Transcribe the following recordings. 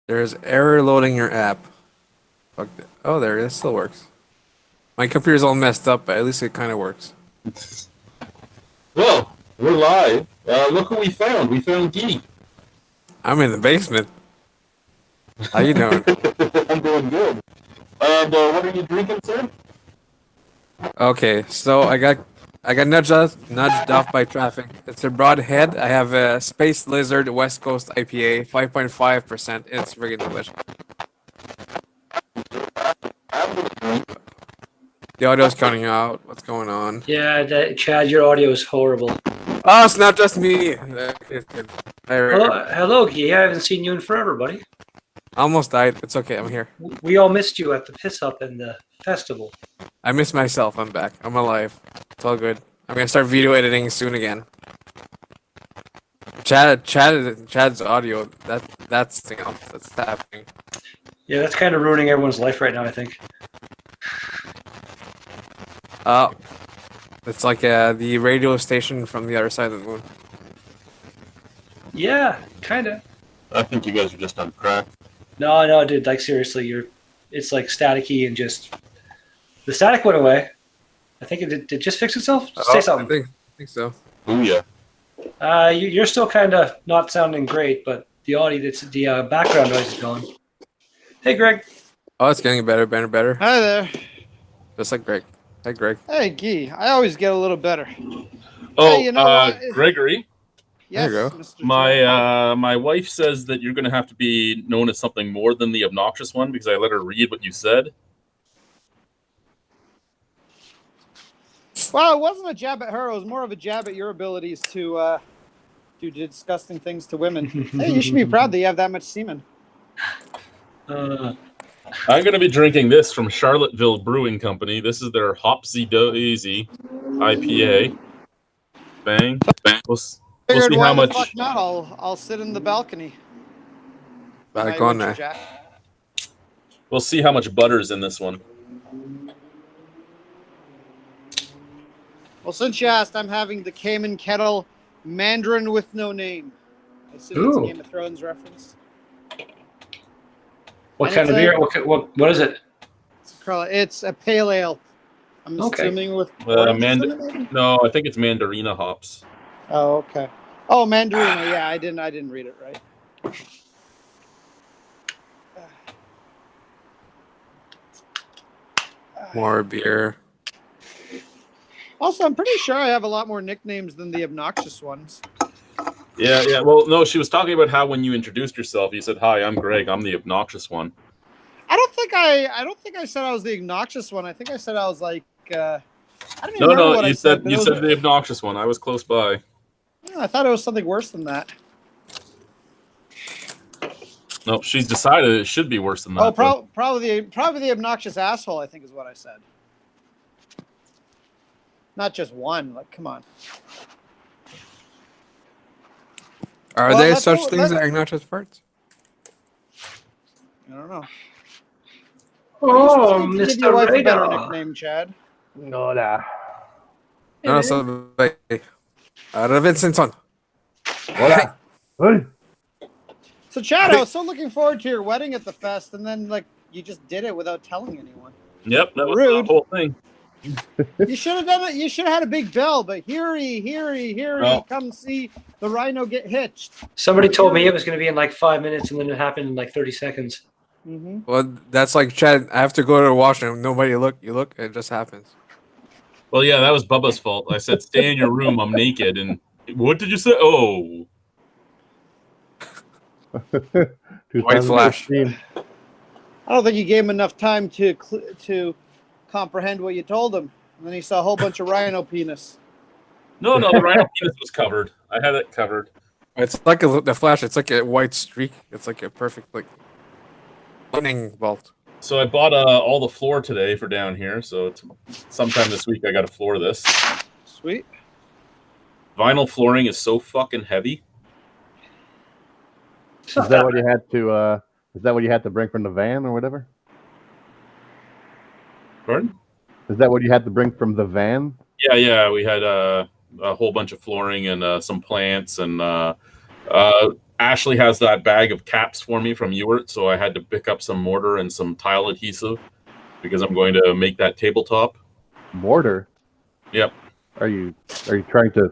There's error loading your app. Fuck it. Oh, there it is. Still works. My computer's all messed up, but at least it kind of works. Well, we're live. Look who we found. We found Geek. I'm in the basement. How you doing? I'm doing good. And what are you drinking, sir? Okay, so I got nudged off by traffic. It's a broadhead. I have a Space Lizard West Coast IPA, 5.5%. It's friggin' delicious. I'm gonna drink. The audio's cutting out. What's going on? Yeah, Chad, your audio is horrible. Oh, it's not just me. It's good. Hello, Guy. I haven't seen you in forever, buddy. I almost died. It's okay. I'm here. We all missed you at the piss up and the festival. I miss myself. I'm back. I'm alive. It's all good. I'm gonna start video editing soon again. Chad's audio. That's you know, that's happening. Yeah, that's kind of ruining everyone's life right now, I think. It's like the radio station from the other side of the moon. Yeah, kind of. I think you guys are just on crack. No, dude. Like seriously, it's like staticky and just the static went away. I think it just fixed itself. Say something. I think so. Ooh, yeah. You're still kind of not sounding great, but the audio, the background noise is gone. Hey, Greg. Oh, it's getting better, better. Hi there. Just like Greg. Hey, Greg. Hey, Guy. I always get a little better. Oh, Hey, you know what? Gregory. Yes, There you go. Mr. Joe. My wife says that you're going to have to be known as something more than the obnoxious one because I let her read what you said. Well, it wasn't a jab at her. It was more of a jab at your abilities to do disgusting things to women. Hey, you should be proud that you have that much semen. I'm going to be drinking this from Charlottesville Brewing Company. This is their Hopsy Daisy IPA. Bang. We'll Figured see why how the much. fuck not? I'll sit in the balcony. Back My on winter there. jack. We'll see how much butter's in this one. Well, since you asked, I'm having the Cayman Kettle Mandarin with no name. I assume it's a Ooh. Game of Thrones reference. What And kind of it's beer? What is it? It's a pale ale. I'm Okay. assuming with oranges in it, maybe? No, I think it's mandarina hops. Oh, okay. Oh, Mandarina. Yeah, I didn't read it right. More beer. Also, I'm pretty sure I have a lot more nicknames than the obnoxious ones. Yeah. Well, no, she was talking about how when you introduced yourself, you said, "Hi, I'm Greg. I'm the obnoxious one." I don't think I said I was the obnoxious one. I think I said I was like I don't even No, remember what I you said. said but you it was- said the obnoxious one. I was close by. I thought it was something worse than that. No, she's decided it should be worse than that. Oh, though. probably the obnoxious asshole, I think is what I said. Not just one. Like, come on. Are Well, there let's such go- things let- that are not just farts? I don't know. Oh, You should give your Mr. wife a better Rhino. nickname, Chad. Hola. No, so Robinson. Hola. Hey. So, Chad, I was so looking forward to your wedding at the fest, and then like you just did it without telling anyone. Yep, that was Rude. the whole thing. You should have done it. You should have had a big bell, but heary, No. come see the Rhino get hitched. Somebody told me it was going to be in like 5 minutes, and then it happened in like 30 seconds. Mm-hmm. Well, that's like Chad. I have to go to the washroom. Nobody look. You look. It just happens. Well, yeah, that was Bubba's fault. I said, "Stay in your room. I'm naked." And what did you say? Oh, White flash. 2016. I don't think you gave him enough time to comprehend what you told him. And then he saw a whole bunch of Rhino penis. no, the rhino penis was covered. I had it covered. It's like the flash. It's like a white streak. It's like a perfect like lightning bolt. So I bought all the floor today for down here. So sometime this week I got to floor this. Sweet. Vinyl flooring is so fucking heavy. It's not Is that that what you had to? Is that what you had to bring from the van or whatever? Pardon? Is that what you had to bring from the van? Yeah. We had a whole bunch of flooring and some plants and Ashley has that bag of caps for me from Ewart, so I had to pick up some mortar and some tile adhesive because I'm going to make that tabletop. Mortar? Yep. Are you trying to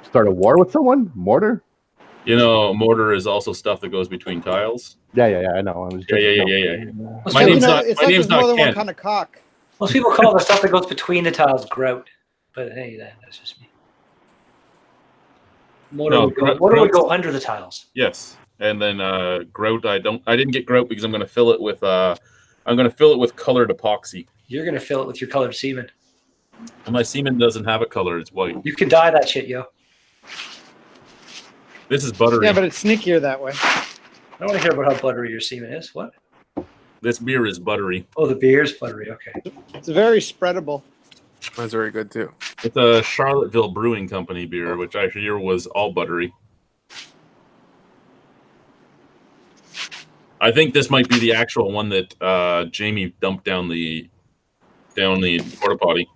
start a war with someone? Mortar? You know, mortar is also stuff that goes between tiles. Yeah, I know. I was just, Yeah. Most My people, name's not. It's My like name's there's more not than one Ken. kind of cock. most people call the stuff that goes between the tiles grout. But hey, that's just me. Mortar No, would go, grout's- under the tiles. Yes, and then grout. I didn't get grout because I'm going to fill it with. I'm going to fill it with colored epoxy. You're gonna fill it with your colored semen. And my semen doesn't have a color; it's white. You can dye that shit, yo. This is buttery. Yeah, but it's sneakier that way. I don't want to hear about how buttery your semen is. What? This beer is buttery. Oh, the beer's buttery. Okay. It's very spreadable. Mine's very good too. It's a Charlottesville Brewing Company beer, which I hear was all buttery. I think this might be the actual one that Jamie dumped down the porta potty.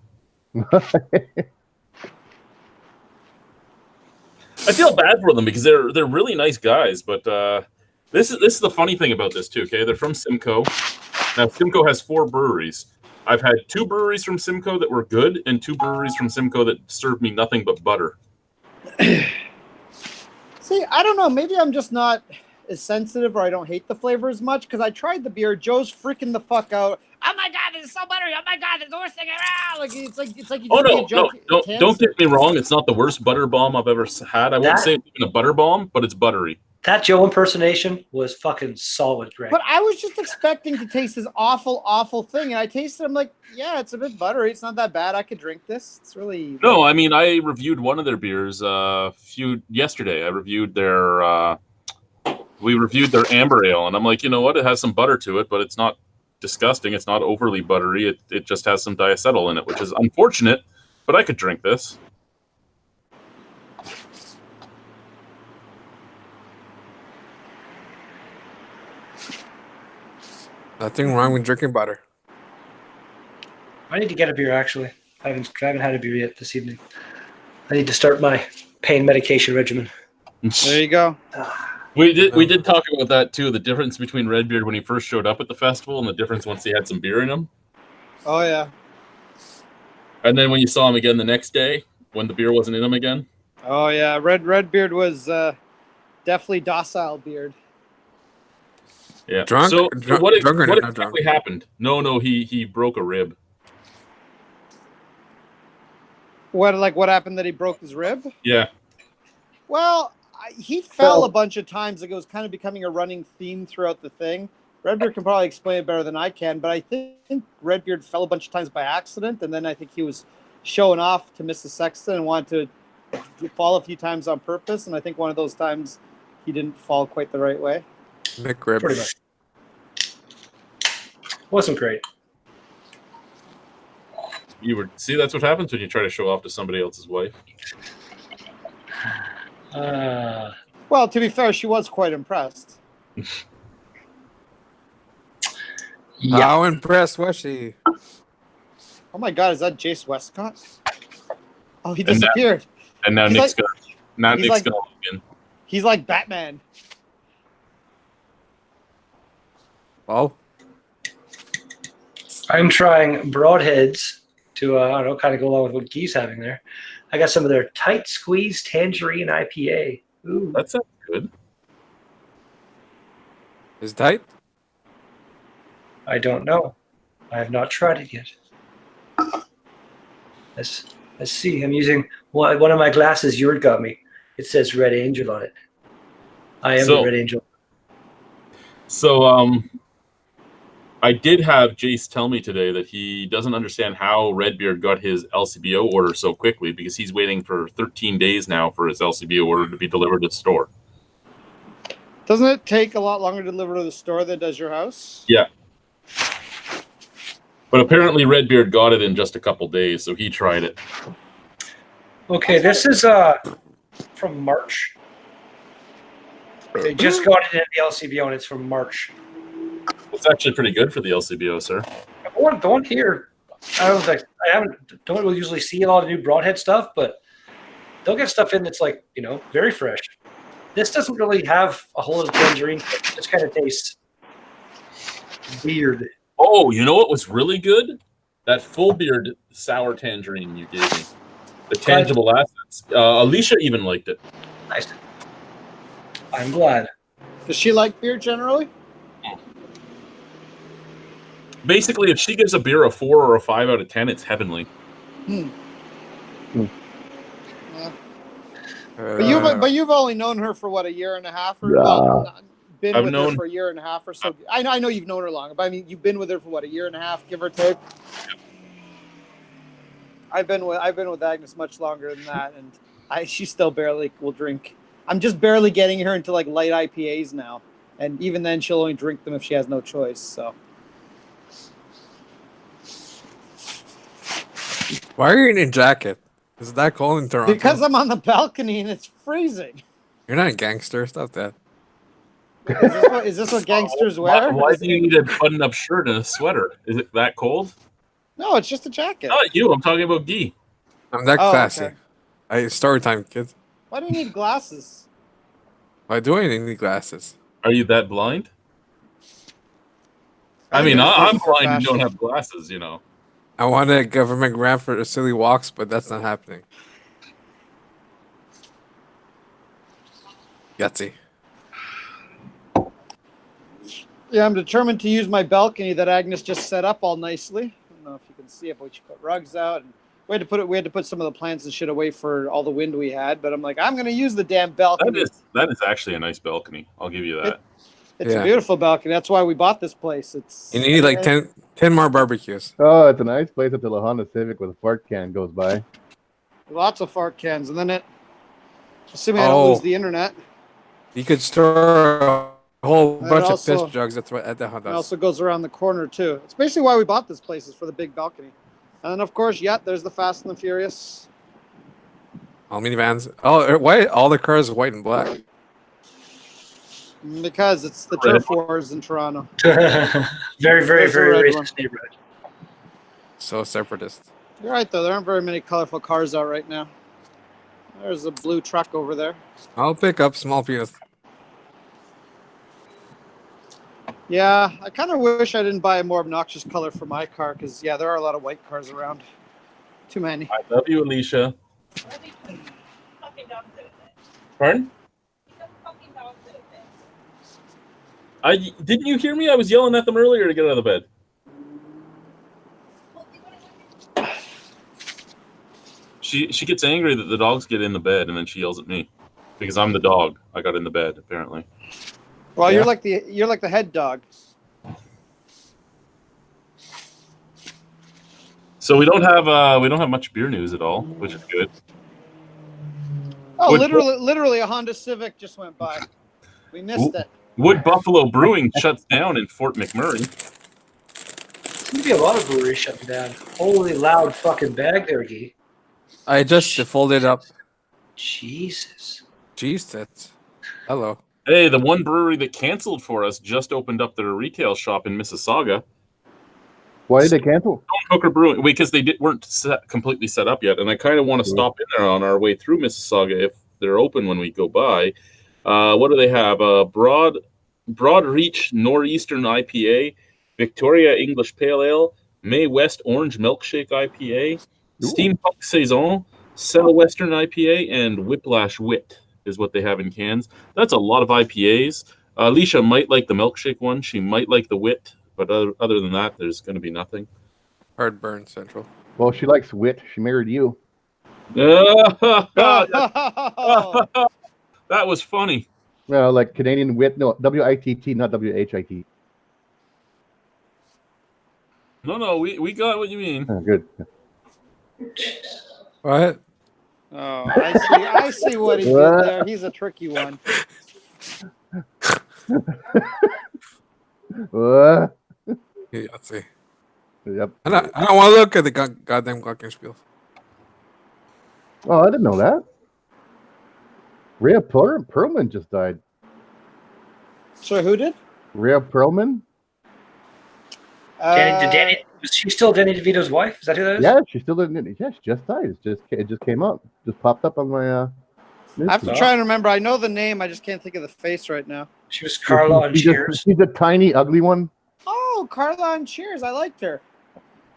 I feel bad for them because they're really nice guys, but this is the funny thing about this too. Okay, they're from Simcoe. Now Simcoe has 4 breweries. I've had 2 breweries from Simcoe that were good, and 2 breweries from Simcoe that served me nothing but butter. See, I don't know. Maybe I'm just not as sensitive, or I don't hate the flavor as much because I tried the beer. Joe's freaking the fuck out. Oh my god, it's so buttery! Oh my god, it's the worst thing ever! Like it's like you Oh just no, gave Joe don't cancer. get me wrong. It's not the worst butter bomb I've ever had. I won't say it's even a butter bomb, but it's buttery. That Joe impersonation was fucking solid, Greg. But I was just expecting to taste this awful, awful thing, and I tasted. I'm like, yeah, it's a bit buttery. It's not that bad. I could drink this. It's really No, I mean I reviewed one of their beers yesterday. I reviewed their we reviewed their amber ale, and I'm like, you know what? It has some butter to it, but it's not disgusting. It's not overly buttery. It just has some diacetyl in it, which is unfortunate. But I could drink this. Nothing wrong with drinking butter. I need to get a beer. Actually, I haven't had a beer yet this evening. I need to start my pain medication regimen. There you go. We did talk about that too. The difference between Redbeard when he first showed up at the festival and the difference once he had some beer in him. Oh yeah. And then when you saw him again the next day when the beer wasn't in him again. Oh yeah. Redbeard was definitely docile beard. Yeah. Drunk? So Drunk- what drunk or not exactly happened? No, he broke a rib. What happened that he broke his rib? Yeah. Well, he fell a bunch of times. Like it was kind of becoming a running theme throughout the thing. Redbeard can probably explain it better than I can, but I think Redbeard fell a bunch of times by accident, and then I think he was showing off to Mrs. Sexton and wanted to fall a few times on purpose, and I think one of those times he didn't fall quite the right way. McRib. Pretty much. Wasn't great. See, that's what happens when you try to show off to somebody else's wife. Well, to be fair, she was quite impressed. Yeah. How impressed was she? Oh my God, is that Jace Westcott? Oh, he disappeared. And now He's Nick's like- gonna win. He's like Batman. Well, I'm trying broadheads to I don't know, kind of go along with what Guy's having there. I got some of their tight squeeze tangerine IPA. Ooh. That sounds good. is it tight? I don't know. I have not tried it yet. Let's see. I'm using one of my glasses Yurt got me. It says Red Angel on it. I am the Red Angel. So I did have Jace tell me today that he doesn't understand how Redbeard got his LCBO order so quickly because he's waiting for 13 days now for his LCBO order to be delivered to the store. Doesn't it take a lot longer to deliver to the store than does your house? Yeah. But apparently Redbeard got it in just a couple days, so he tried it. Okay, this is from March. They just got it in the LCBO and it's from March. It's actually pretty good for the LCBO, sir. The one here, don't really usually see a lot of new broadhead stuff, but they'll get stuff in that's like, very fresh. This doesn't really have a whole lot of tangerine. It just kind of tastes weird. Oh, you know what was really good? That full beard sour tangerine you gave me. The tangible assets. Alicia even liked it. Nice. I'm glad. Does she like beer generally? Basically, if she gives a beer a 4 or a 5 out of 10, it's heavenly. Yeah. Uh, But you've only known her for what, a year and a half, or been I've with known- her for a year and a half or so. I know you've known her longer, but I mean you've been with her for what, a year and a half, give or take. I've been with Agnes much longer than that, and she still barely will drink. I'm just barely getting her into like light IPAs now, and even then she'll only drink them if she has no choice. So why are you in a jacket? Is that cold in Toronto? because I'm on the balcony and it's freezing. You're not a gangster. Stop that. Is this what gangsters wear? Why do you need a button-up shirt and a sweater? Is it that cold? No, it's just a jacket. Not you. I'm talking about Guy. I'm that Oh, classy. okay. Story time, kids. Why do you need glasses? Why do I need glasses? Are you that blind? I I mean, think it's I'm for blind and don't fashion. have glasses, you know. I want a government grant for silly walks, but that's not happening. Yahtzee. Yeah, I'm determined to use my balcony that Agnes just set up all nicely. I don't know if you can see it, but she put rugs out, and we had to put some of the plants and shit away for all the wind we had. But I'm like, I'm gonna use the damn balcony. That is actually a nice balcony. I'll give you that. It's Yeah. a beautiful balcony. That's why we bought this place. It's You need like 10 more barbecues. Oh, it's a nice place until a Honda Civic with a fart can goes by. lots of fart cans, and then assuming I don't lose the internet. You could store a whole And bunch of also- piss jugs at the hot It dogs. also goes around the corner too. It's basically why we bought this place, is for the big balcony. And then of course, there's the Fast and the Furious. All minivans. Oh, why all the cars white and black? Because it's the Red. turf wars in Toronto. Very, very, There's a very red racist one. neighborhood. So separatist. You're right though. There aren't very many colorful cars out right now. There's a blue truck over there. I'll pick up small penis. Yeah, I kind of wish I didn't buy a more obnoxious color for my car because there are a lot of white cars around. Too many. I love you, Alicia. Pardon? Didn't you hear me? I was yelling at them earlier to get out of the bed. She gets angry that the dogs get in the bed, and then she yells at me because I'm the dog. I got in the bed apparently. Well, Yeah. you're like the head dog. So we don't have much beer news at all, which is good. Oh, Would- literally a Honda Civic just went by. We missed it. Wood Buffalo Brewing shuts down in Fort McMurray. Seems to be a lot of breweries shutting down. Holy loud fucking bag there, Guy. I just folded up. Jesus. Jeez, that's. Hello. Hey, the one brewery that canceled for us just opened up their retail shop in Mississauga. Why did they cancel? Hooker Brewing, because they weren't completely set up yet, and I kind of want to stop in there on our way through Mississauga if they're open when we go by. What do they have? Broad Reach Northeastern IPA, Victoria English Pale Ale, May West Orange Milkshake IPA, Steampunk Saison, Southwestern IPA, and Whiplash Wit is what they have in cans. That's a lot of IPAs. Alicia might like the milkshake one. She might like the Wit, but other than that, there's going to be nothing. Heartburn Central. Well, she likes wit. She married you. That Oh, was funny. Well, like Canadian wit. No, W-I-T-T, not W-H-I-T. No, we got what you mean. Oh, good. What? I see what he did there. He's a tricky one. What? Yeah, let's see. Yep. I don't want to look at the goddamn glockenspiel. Oh, I didn't know that. Rhea Perlman just died. So who did? Rhea Perlman? Was she still Danny DeVito's wife? Is that who that is? Yeah, she still didn't. Yeah, she just died. It just came up. Just popped up on my I have to try and remember. I know the name. I just can't think of the face right now. She was Carla on Cheers. She's a tiny, ugly one. Oh, Carla on Cheers. I liked her.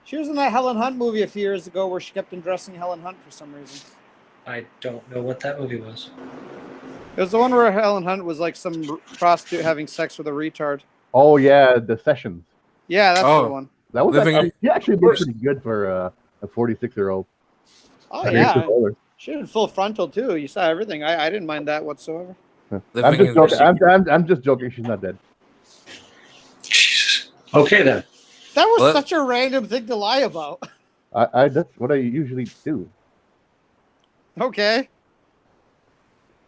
She was in that Helen Hunt movie a few years ago where she kept undressing Helen Hunt for some reason. I don't know what that movie was. It was the one where Helen Hunt was like some prostitute having sex with a retard. Oh yeah, The Sessions. Yeah, that's the one. That was Living actually, he actually looked pretty good for a 46-year-old. Oh yeah, she did full frontal too. You saw everything. I didn't mind that whatsoever. I'm just joking. I'm just joking. She's not dead. Jesus. Okay then. That was such a random thing to lie about. That's what I usually do. Okay.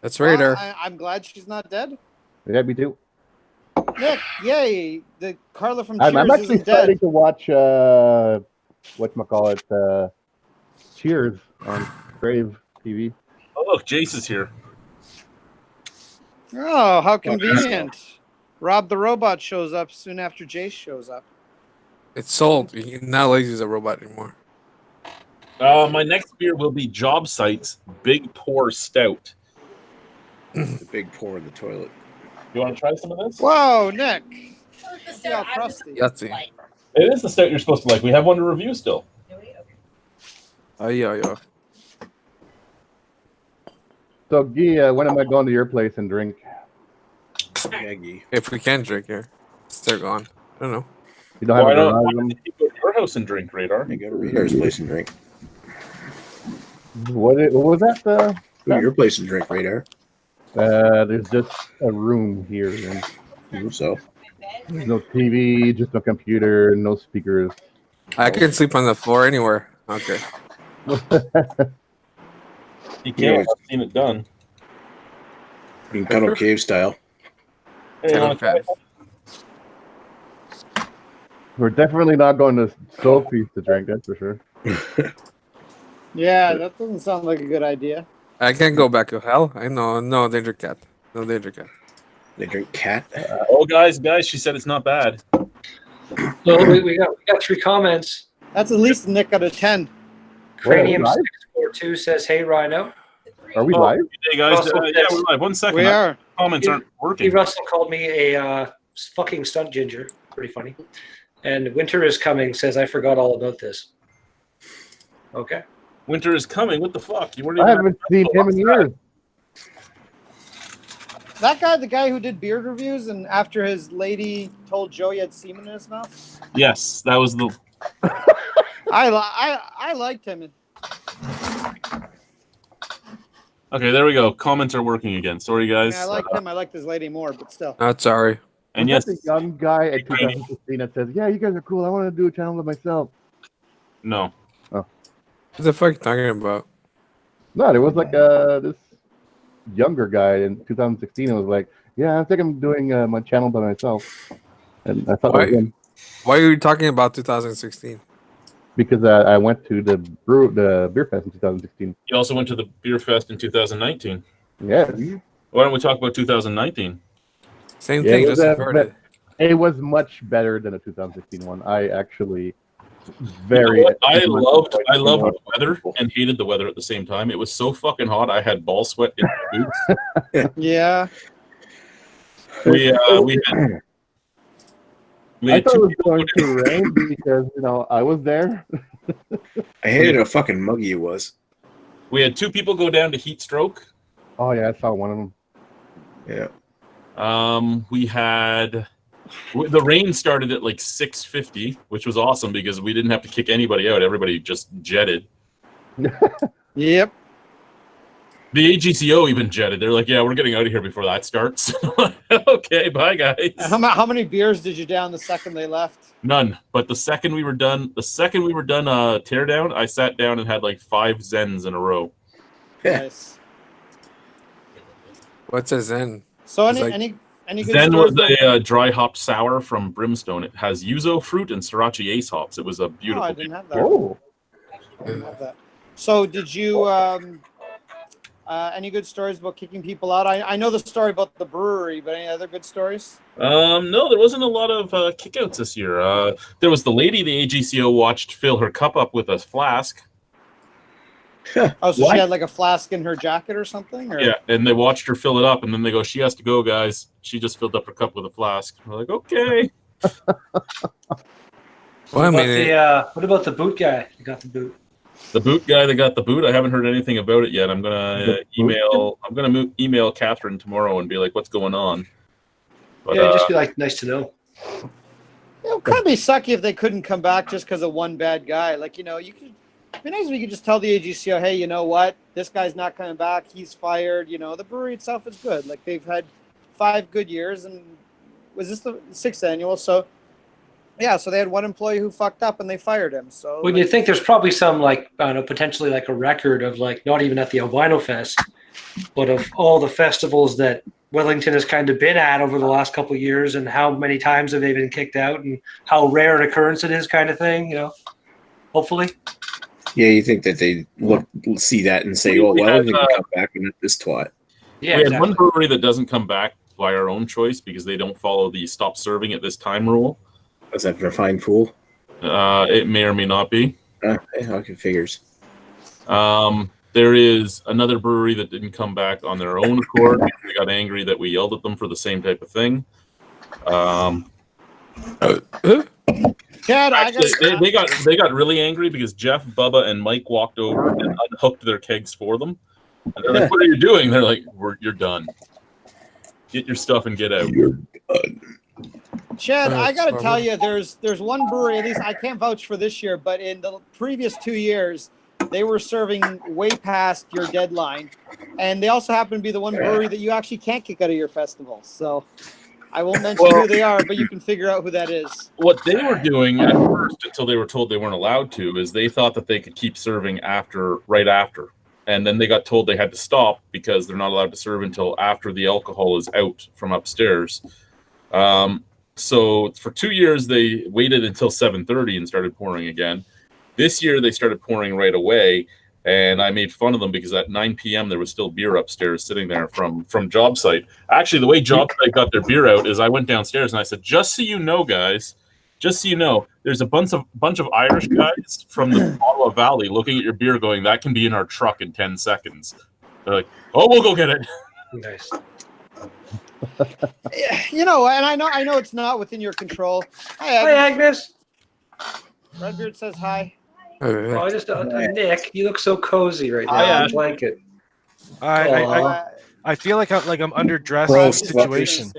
That's Radar. I'm glad she's not dead. Yeah, me too. Nick, yay! The Carla from Cheers I'm actually isn't starting dead. to watch whatchamacallit, Cheers on Crave TV. Oh, look, Jace is here. Oh, how convenient! Rob the robot shows up soon after Jace shows up. It's sold. You're not allowed to use a robot anymore. My next beer will be Job Site's Big Pour Stout. The big pour in the toilet. You want to try some of this? Whoa, Nick! See how crusty. Yahtzee. It is the stout you're supposed to like. We have one to review still. Oh, yeah. So, Guy, when am I going to your place and drink? Maggie. If we can drink here. They're gone. I don't know. You don't have Why a don't garage why room? don't you go to your house and drink, Radar? You go to Radar's place and drink. What was that? Go to your place and drink, Radar. There's just a room here. And So there's no TV, just no computer, no speakers. I can sleep on the floor anywhere. Okay. You can't. I've seen it done. you can cuddle cave style. Hey, you wanna try Okay. some? We're definitely not going to Sophie's to drink, that's for sure. Yeah, that doesn't sound like a good idea. I can't go back to hell. I know. No danger cat. No danger cat. They drink cat. Oh, guys, she said it's not bad. So we got 3 comments. That's at least a Nick out of 10. Cranium live? 642 says, "Hey Rhino." Are we Oh, live? Hey, guys. Russell Yeah, says- we're live. 1 second. We are. Comments aren't Hey, working. Russell called me a fucking stunt ginger. Pretty funny. And Winter is Coming says, "I forgot all about this." Okay. Winter is coming. What the fuck? You weren't I even. haven't seen him in years. That guy, the guy who did beard reviews, and after his lady told Joe he had semen in his mouth. Yes, that was the. I liked him. Okay, there we go. Comments are working again. Sorry, I, guys. mean, I liked him. I liked his lady more, but still. Not sorry. And There's yes, a young guy at 2016 that says, "Yeah, you guys are cool. I want to do a channel of myself." no. What the fuck are you talking about? No, there was like this younger guy in 2016. It was like, "Yeah, I think I'm doing my channel by myself," and I thought that was him Why are you talking about 2016? because I went to the beer fest in 2016. You also went to the beer fest in 2019. Yeah, Why don't we talk about 2019? Same Yeah, thing, it was, just averted. it was much better than the 2016 one. I actually You know what? I loved the the weather and hated the weather at the same time. It was so fucking hot. I had ball sweat in my boots. Yeah. We had I thought it two was people going to rain because I was there. I hated how fucking muggy it was. we had 2 people go down to heat stroke. Oh yeah, I saw one of them. Yeah. We had the rain started at like 6:50, which was awesome because we didn't have to kick anybody out. Everybody just jetted. Yep. The AGCO even jetted. They're like, "Yeah, we're getting out of here before that starts." Okay, bye guys. How many beers did you down the second they left? None. But the second we were done, teardown, I sat down and had like 5 Zens in a row. Nice. What's a Zen? So It's like- any good Zen stories was about- a dry hopped sour from Brimstone. It has yuzu fruit and sriracha ace hops. It was a Oh, beautiful. I didn't have that. Oh, I didn't have that. So did you any good stories about kicking people out? I know the story about the brewery, but any other good stories? No, there wasn't a lot of kickouts this year. There was the lady the AGCO watched fill her cup up with a flask. Oh, so What? she had like a flask in her jacket or something? Or? Yeah, and they watched her fill it up, and then they go, "She has to go, guys. She just filled up her cup with a flask." We're like, "Okay." Well, I mean, What about the boot guy who got the boot? The boot guy that got the boot, I haven't heard anything about it yet. I'm gonna The email. I'm gonna email Catherine tomorrow and be like, "What's going on?" But Yeah, just be like, nice to know. It would kind of be sucky if they couldn't come back just because of one bad guy. Like, you could. It'd be nice if you could just tell the AGCO, hey, you know what? This guy's not coming back. He's fired. The brewery itself is good. Like, they've had 5 good years, and was this the 6th annual? So, yeah, so they had one employee who fucked up, and they fired him. So, Well, you think there's probably some, like, I don't know, potentially like a record of, like, not even at the Albino Fest, but of all the festivals that Wellington has kind of been at over the last couple of years, and how many times have they been kicked out, and how rare an occurrence it is, kind of thing, hopefully. Yeah, you think that they see that and say, "Oh, We well, had, we can come back and let this twat." Yeah, we had exactly. one brewery that doesn't come back by our own choice because they don't follow the stop serving at this time rule. Was that for Fine Fool? It may or may not be. Okay, figures. There is another brewery that didn't come back on their own accord. They got angry that we yelled at them for the same type of thing. Chad, Actually, they got really angry because Jeff, Bubba, and Mike walked over and unhooked their kegs for them. And they're like, "What are you doing?" They're like, "You're done. Get your stuff and get out." Chad, I got to Sorry. tell you, there's one brewery, at least I can't vouch for this year, but in the previous 2 years, they were serving way past your deadline. And they also happen to be the one brewery that you actually can't kick out of your festival. So I won't mention who they are, but you can figure out who that is. What they were doing at first, until they were told they weren't allowed to, is they thought that they could keep serving right after. And then they got told they had to stop because they're not allowed to serve until after the alcohol is out from upstairs. So for 2 years, they waited until 7:30 and started pouring again. This year, they started pouring right away, and I made fun of them because at 9 p.m. there was still beer upstairs sitting there from job site. Actually, the way job site got their beer out is I went downstairs and I said, "Just so you know, guys, just so you know, there's a bunch of Irish guys from the Ottawa Valley looking at your beer going, that can be in our truck in 10 seconds. They're like, "Oh, we'll go get it." Nice. And I know it's not within your control. Hi, Hi, Agnes. Redbeard says hi. Oh, I just Nick, you look so cozy right now. Hi, I Ash. like it. I feel like I'm underdressed Bro, in this situation.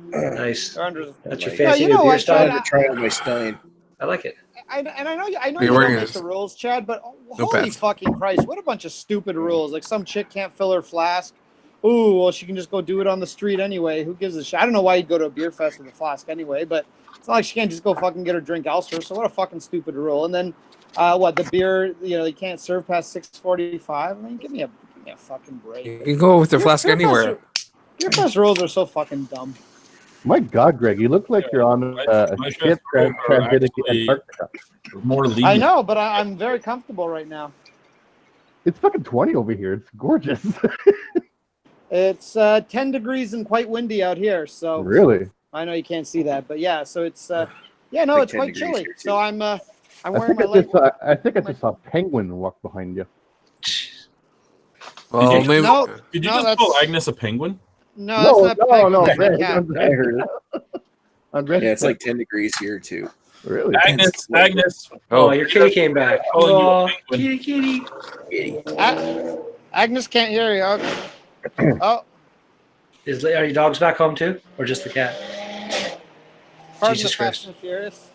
Nice. They're under- That's your Yeah, fancy you new know beer what, style. Chad, Try out my Stein. I like it. I know you You're don't wearing make this. the rules, Chad, but No holy pants. fucking Christ, what a bunch of stupid rules. Like some chick can't fill her flask. Ooh, well, she can just go do it on the street anyway. Who gives a shit? I don't know why you'd go to a beer fest with a flask anyway, but it's not like she can't just go fucking get her drink elsewhere. So what a fucking stupid rule. And then, the beer, you can't serve past 6:45. I mean, give me a fucking break. You can go with your flask anywhere. Beer fest rules are so fucking dumb. My God, Greg, you look like you're on a My ship rules are transmitting actually- Antarctica. More lenient. I know, but I'm very comfortable right now. It's fucking 20 over here. It's gorgeous. It's 10 degrees and quite windy out here. So Really? I know you can't see that, but yeah, so it's Like it's 10 quite degrees chilly. here, too. So I'm I wearing think my I just saw a penguin walk behind you. Well, Did you- maybe. No. Did you No, just that's- call Agnes a penguin? No, that's not no, penguin, Greg, that's a cat. I heard it. Andres, Yeah, it's like 10 degrees here, too. really? Agnes. Oh, your kitty came back. Calling you a Oh, penguin. kitty. Agnes can't hear you. Okay. Oh, Are your dogs back home too, or just the cat? pardon Jesus the Christ. Fast and Furious.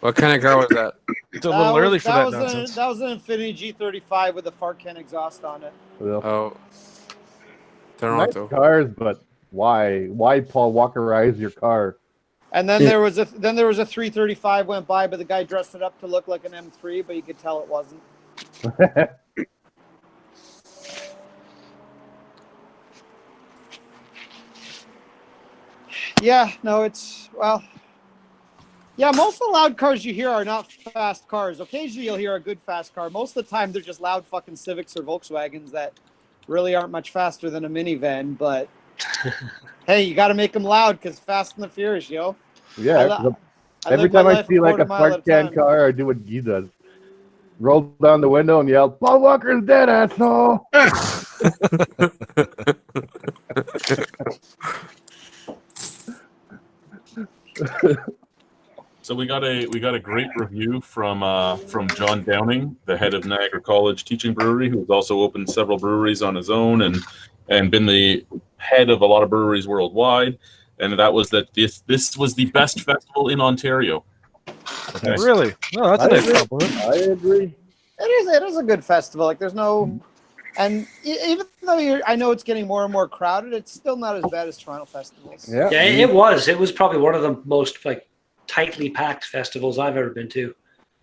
What kind of car was that? It's a little early for that was nonsense. that was an Infiniti G35 with a fart can exhaust on it. Well, Oh, nice Toronto. cars, but why? Why Paul Walkerize your car? And then there was a 335 went by, but the guy dressed it up to look like an M3, but you could tell it wasn't. Yeah, no, most of the loud cars you hear are not fast cars. Occasionally you'll hear a good fast car. Most of the time they're just loud fucking Civics or Volkswagens that really aren't much faster than a minivan. But hey, you got to make them loud because Fast and the Furious, yo. Yeah. I Every live my time I life see like quarter a mile at fart can time. car, I do what Guy does. rolled down the window and yelled, "Paul Walker's dead, asshole!" So we got a great review from John Downing, the head of Niagara College Teaching Brewery, who has also opened several breweries on his own and been the head of a lot of breweries worldwide. And that was that this was the best festival in Ontario. Okay. Really? No, that's a nice compliment. I agree. It is a good festival. Like there's no, and even though I know it's getting more and more crowded, it's still not as bad as Toronto festivals. Yeah, Yeah, it was probably one of the most like tightly packed festivals I've ever been to.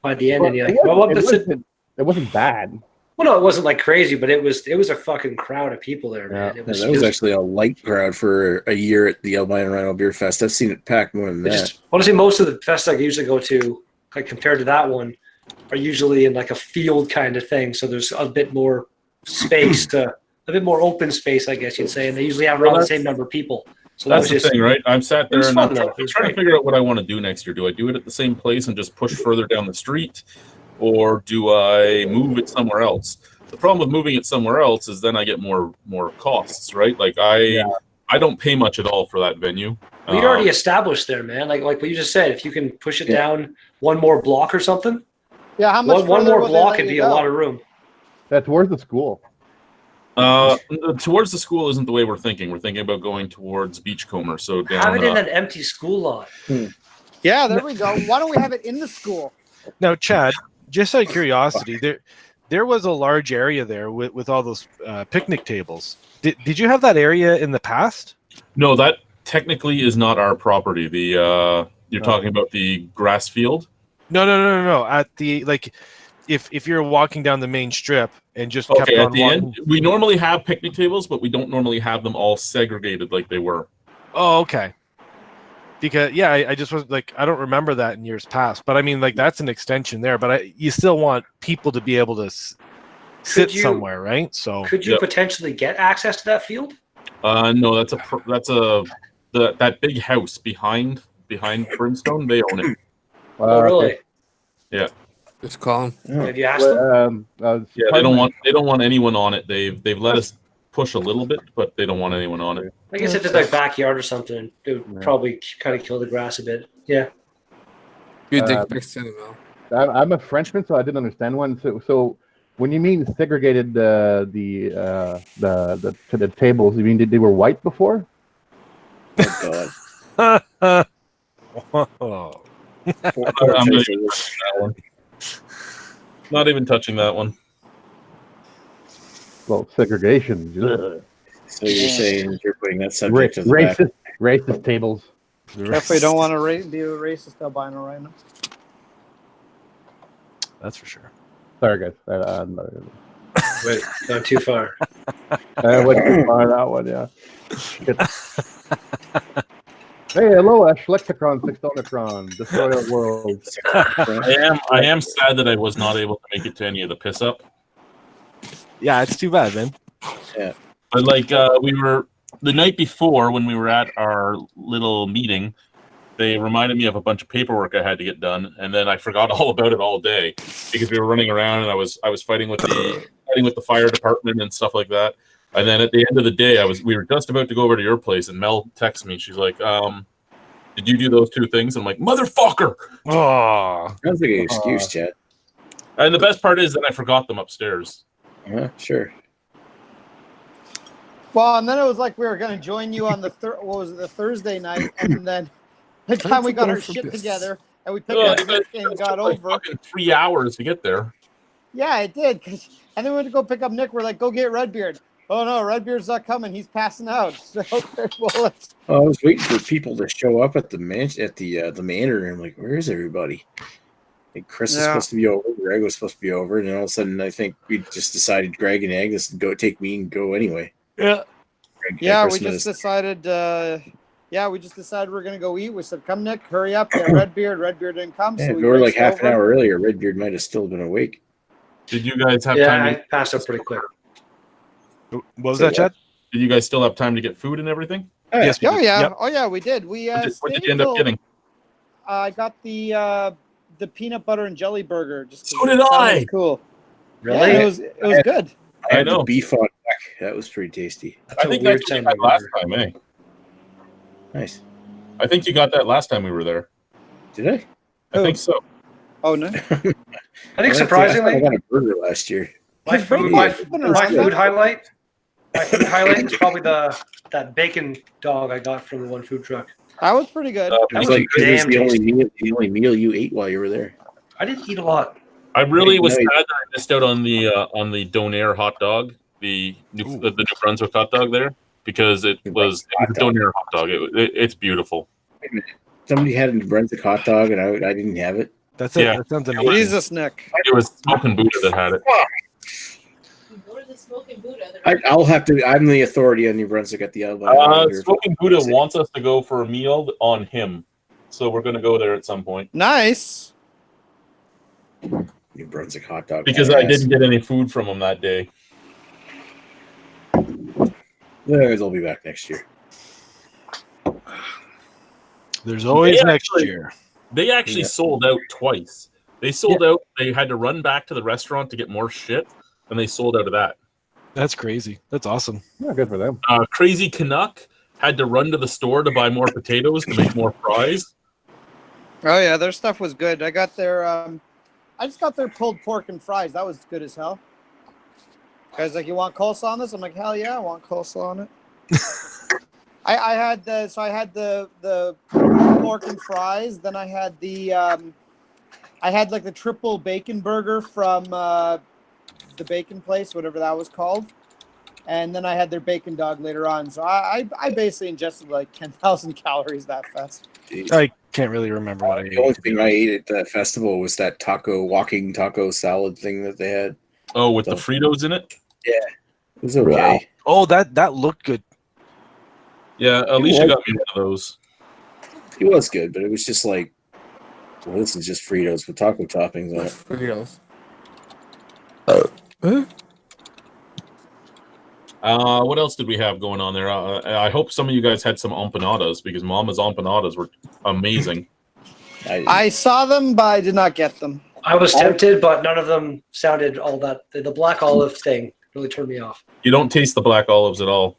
By the end, and you're like, it wasn't bad. Well, no, it wasn't like crazy, but it was a fucking crowd of people there, man. Yeah. It was, that was actually a light crowd for a year at the Albino Rhino Beer Fest. I've seen it packed more than that. just honestly, most of the fests I usually go to, like compared to that one, are usually in like a field kind of thing. So there's a bit more space, a bit more open space, I guess you'd say, and they usually have around the same number of people. So that's the thing, right? I'm sat there and I'm trying to figure out what I want to do next year. Do I do it at the same place and just push further down the street, or do I move it somewhere else? The problem with moving it somewhere else is then I get more costs, right? Like I don't pay much at all for that venue. Well, you're already established there, man. Like what you just said, if you can push it down one more block or something. Yeah, how much? One more block would be a lot of room. That's towards the school. Towards the school isn't the way we're thinking. We're thinking about going towards Beachcomber. So down, have it in an empty school lot. Yeah, there we go. Why don't we have it in the school? Now, Chad, just out of curiosity, there was a large area there with all those picnic tables. Did you have that area in the past? No, that technically is not our property. You're talking about the grass field? No. At the if you're walking down the main strip and just kept at on the walking. end, we normally have picnic tables, but we don't normally have them all segregated like they were. Oh, okay. Because I just was like, I don't remember that in years past, but I mean, like that's an extension there. But you still want people to be able to sit somewhere, right? So could you potentially get access to that field? No, that big house behind Brimstone. They own it. Oh, really? Yeah. Just call them. Have you asked them? They don't want anyone on it. They've let us push a little bit, but they don't want anyone on it. I guess if it's like backyard or something, it would probably kind of kill the grass a bit. Yeah. You dick pics in though. I'm a Frenchman, so I didn't understand one. So when you mean segregated the tables, you mean they were white before? Oh God. Oh. Not even touching that one. Well, segregation. Ugh. So you're saying you're putting that subject to the back. Racist tables. Definitely don't want to be a racist albino rhino. That's for sure. Sorry, guys. Wait, not too far. I went too far that one, yeah. Hey, hello, Lexicron, Sextonocron, destroy our world. I am sad that I was not able to make it to any of the piss up. Yeah, it's too bad, man. Yeah. But we were the night before when we were at our little meeting, they reminded me of a bunch of paperwork I had to get done, and then I forgot all about it all day because we were running around and I was fighting with the fire department and stuff like that. And then at the end of the day, we were just about to go over to your place, and Mel texted me. She's like, "Did you do those two things?" I'm like, "Motherfucker!" Oh, Sounds like an excuse, Chad. And the best part is that I forgot them upstairs. Sure. Well, and then it was like we were going to join you on the Thursday night, and then the time we got our shit together and we picked up Nick and got over. Fucking 3 hours to get there. Yeah, it did. And then we went to go pick up Nick. We're like, go get Redbeard. Oh no, Redbeard's not coming. He's passing out. So well, I was waiting for people to show up at the manor, and I'm like, where is everybody? Like Chris is supposed to be over, Greg was supposed to be over, and then all of a sudden I think we just decided Greg and Agnes would go take me and go anyway. Yeah. We just decided we're gonna go eat. We said, come Nick, hurry up, get Redbeard. Redbeard didn't come. Yeah, so if we we were like half over. an hour earlier, Redbeard might have still been awake. Did you guys have Yeah, time? I passed up pretty quick. What was that, Chad? Did you guys still have time to get food and everything? Yes. Oh yeah, Yep. oh yeah, we did. We What did you end up getting? I got the the peanut butter and jelly burger. Just 'cause So did it sounded I. Cool. Really? Yeah, it was good. I had know. the beef on deck. That was pretty tasty. That's I a think weird that's what you sounding had last burger. time, eh? Nice. I think you got that last time we were there. Did I? I think so. Oh no. I think surprisingly, I got a burger last year. my Has food, bacon my, been my around food that- highlight, my food highlight is probably that bacon dog I got from the one food truck. That was pretty good. That It was was like it was damn the only meal you ate while you were there. I didn't eat a lot. I really was Nice. sad that I missed out on the Donair hot dog, the New Brunswick hot dog there, because it was a Donair hot dog. It's beautiful. Somebody had a New Brunswick hot dog, and I didn't have it. That's it. Yeah. That sounds amazing. Jesus, Nick. It was Smoking Buddha that had it. Go to the Smoking Buddha. I'll have to. I'm the authority on New Brunswick at the Albino. Smoking Buddha wants us to go for a meal on him, so we're going to go there at some point. Nice. New Brunswick hot dog. Because I didn't get any food from him that day. They'll be back next year. There's always They next actually- year. They actually sold out twice. They sold out. They had to run back to the restaurant to get more shit, and they sold out of that. That's crazy. That's awesome. Yeah, good for them. Crazy Canuck had to run to the store to buy more potatoes to make more fries. Oh yeah, their stuff was good. I got their I just got their pulled pork and fries. That was good as hell. Guys like, you want coleslaw on this? I'm like, hell yeah, I want coleslaw on it. I had the pork and fries. Then I had like the triple bacon burger from the bacon place, whatever that was called. And then I had their bacon dog later on. So I basically ingested like 10,000 calories that fast. I can't really remember what I The only ate. thing I ate at that festival was that walking taco salad thing that they had. Oh, with the Fritos in it? It was okay. Oh, that looked good. Yeah, Alicia got me one of those. It was good, but it was just like, well, this is just Fritos with taco toppings on it. What else did we have going on there? I hope some of you guys had some empanadas, because Mama's empanadas were amazing. I saw them, but I did not get them. I was tempted, but none of them sounded all that. The black olive thing really turned me off. You don't taste the black olives at all.